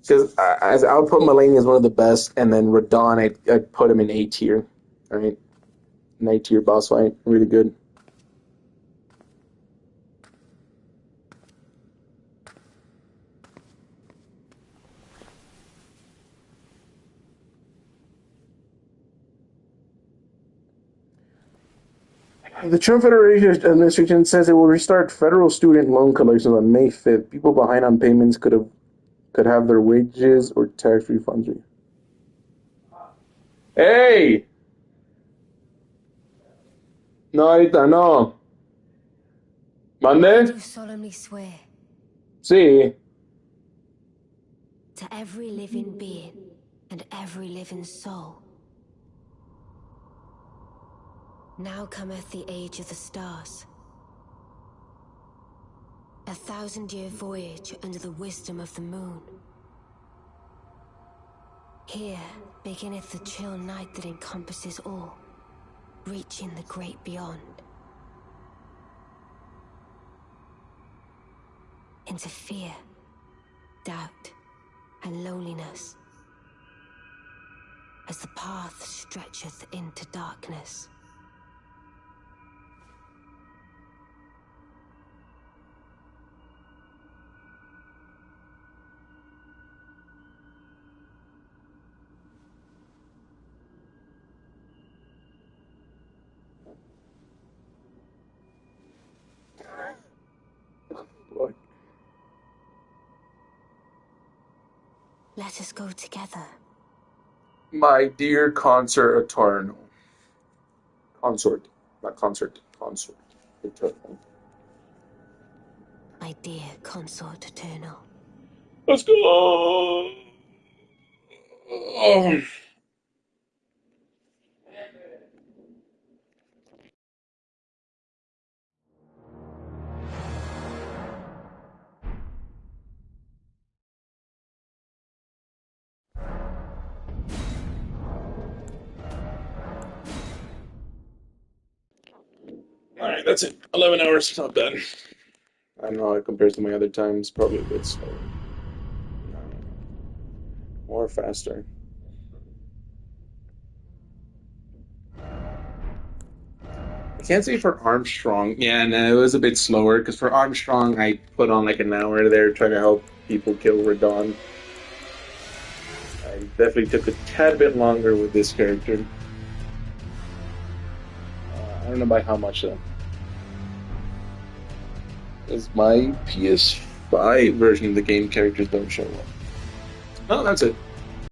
Because I would put Malenia as one of the best, and then Radon, I'd put him in A tier. Right? An A tier boss fight. Really good. The Trump Federation administration says it will restart federal student loan collections on May 5th. People behind on payments could have their wages or tax refunds. Hey! No, ahorita no. Do ¿Mande? solemnly swear Sí. to every living being and every living soul. Now cometh the age of the stars. 1,000-year voyage under the wisdom of the moon. Here beginneth the chill night that encompasses all, reaching the great beyond. Into fear, doubt, and loneliness, as the path stretcheth into darkness. Boy. Let us go together. My dear Consort Eternal. Consort. Not concert. Consort Eternal. My dear consort eternal. Let's go! Oh. Alright, that's it. 11 hours, not bad. I don't know how it compares to my other times. Probably a bit slower. Or faster. I can't say for Armstrong. Yeah, no, it was a bit slower because for Armstrong, I put on like an hour there trying to help people kill Radon. I definitely took a tad bit longer with this character. I don't know by how much though. Because my PS5 version of the game characters don't show up. Oh, that's it.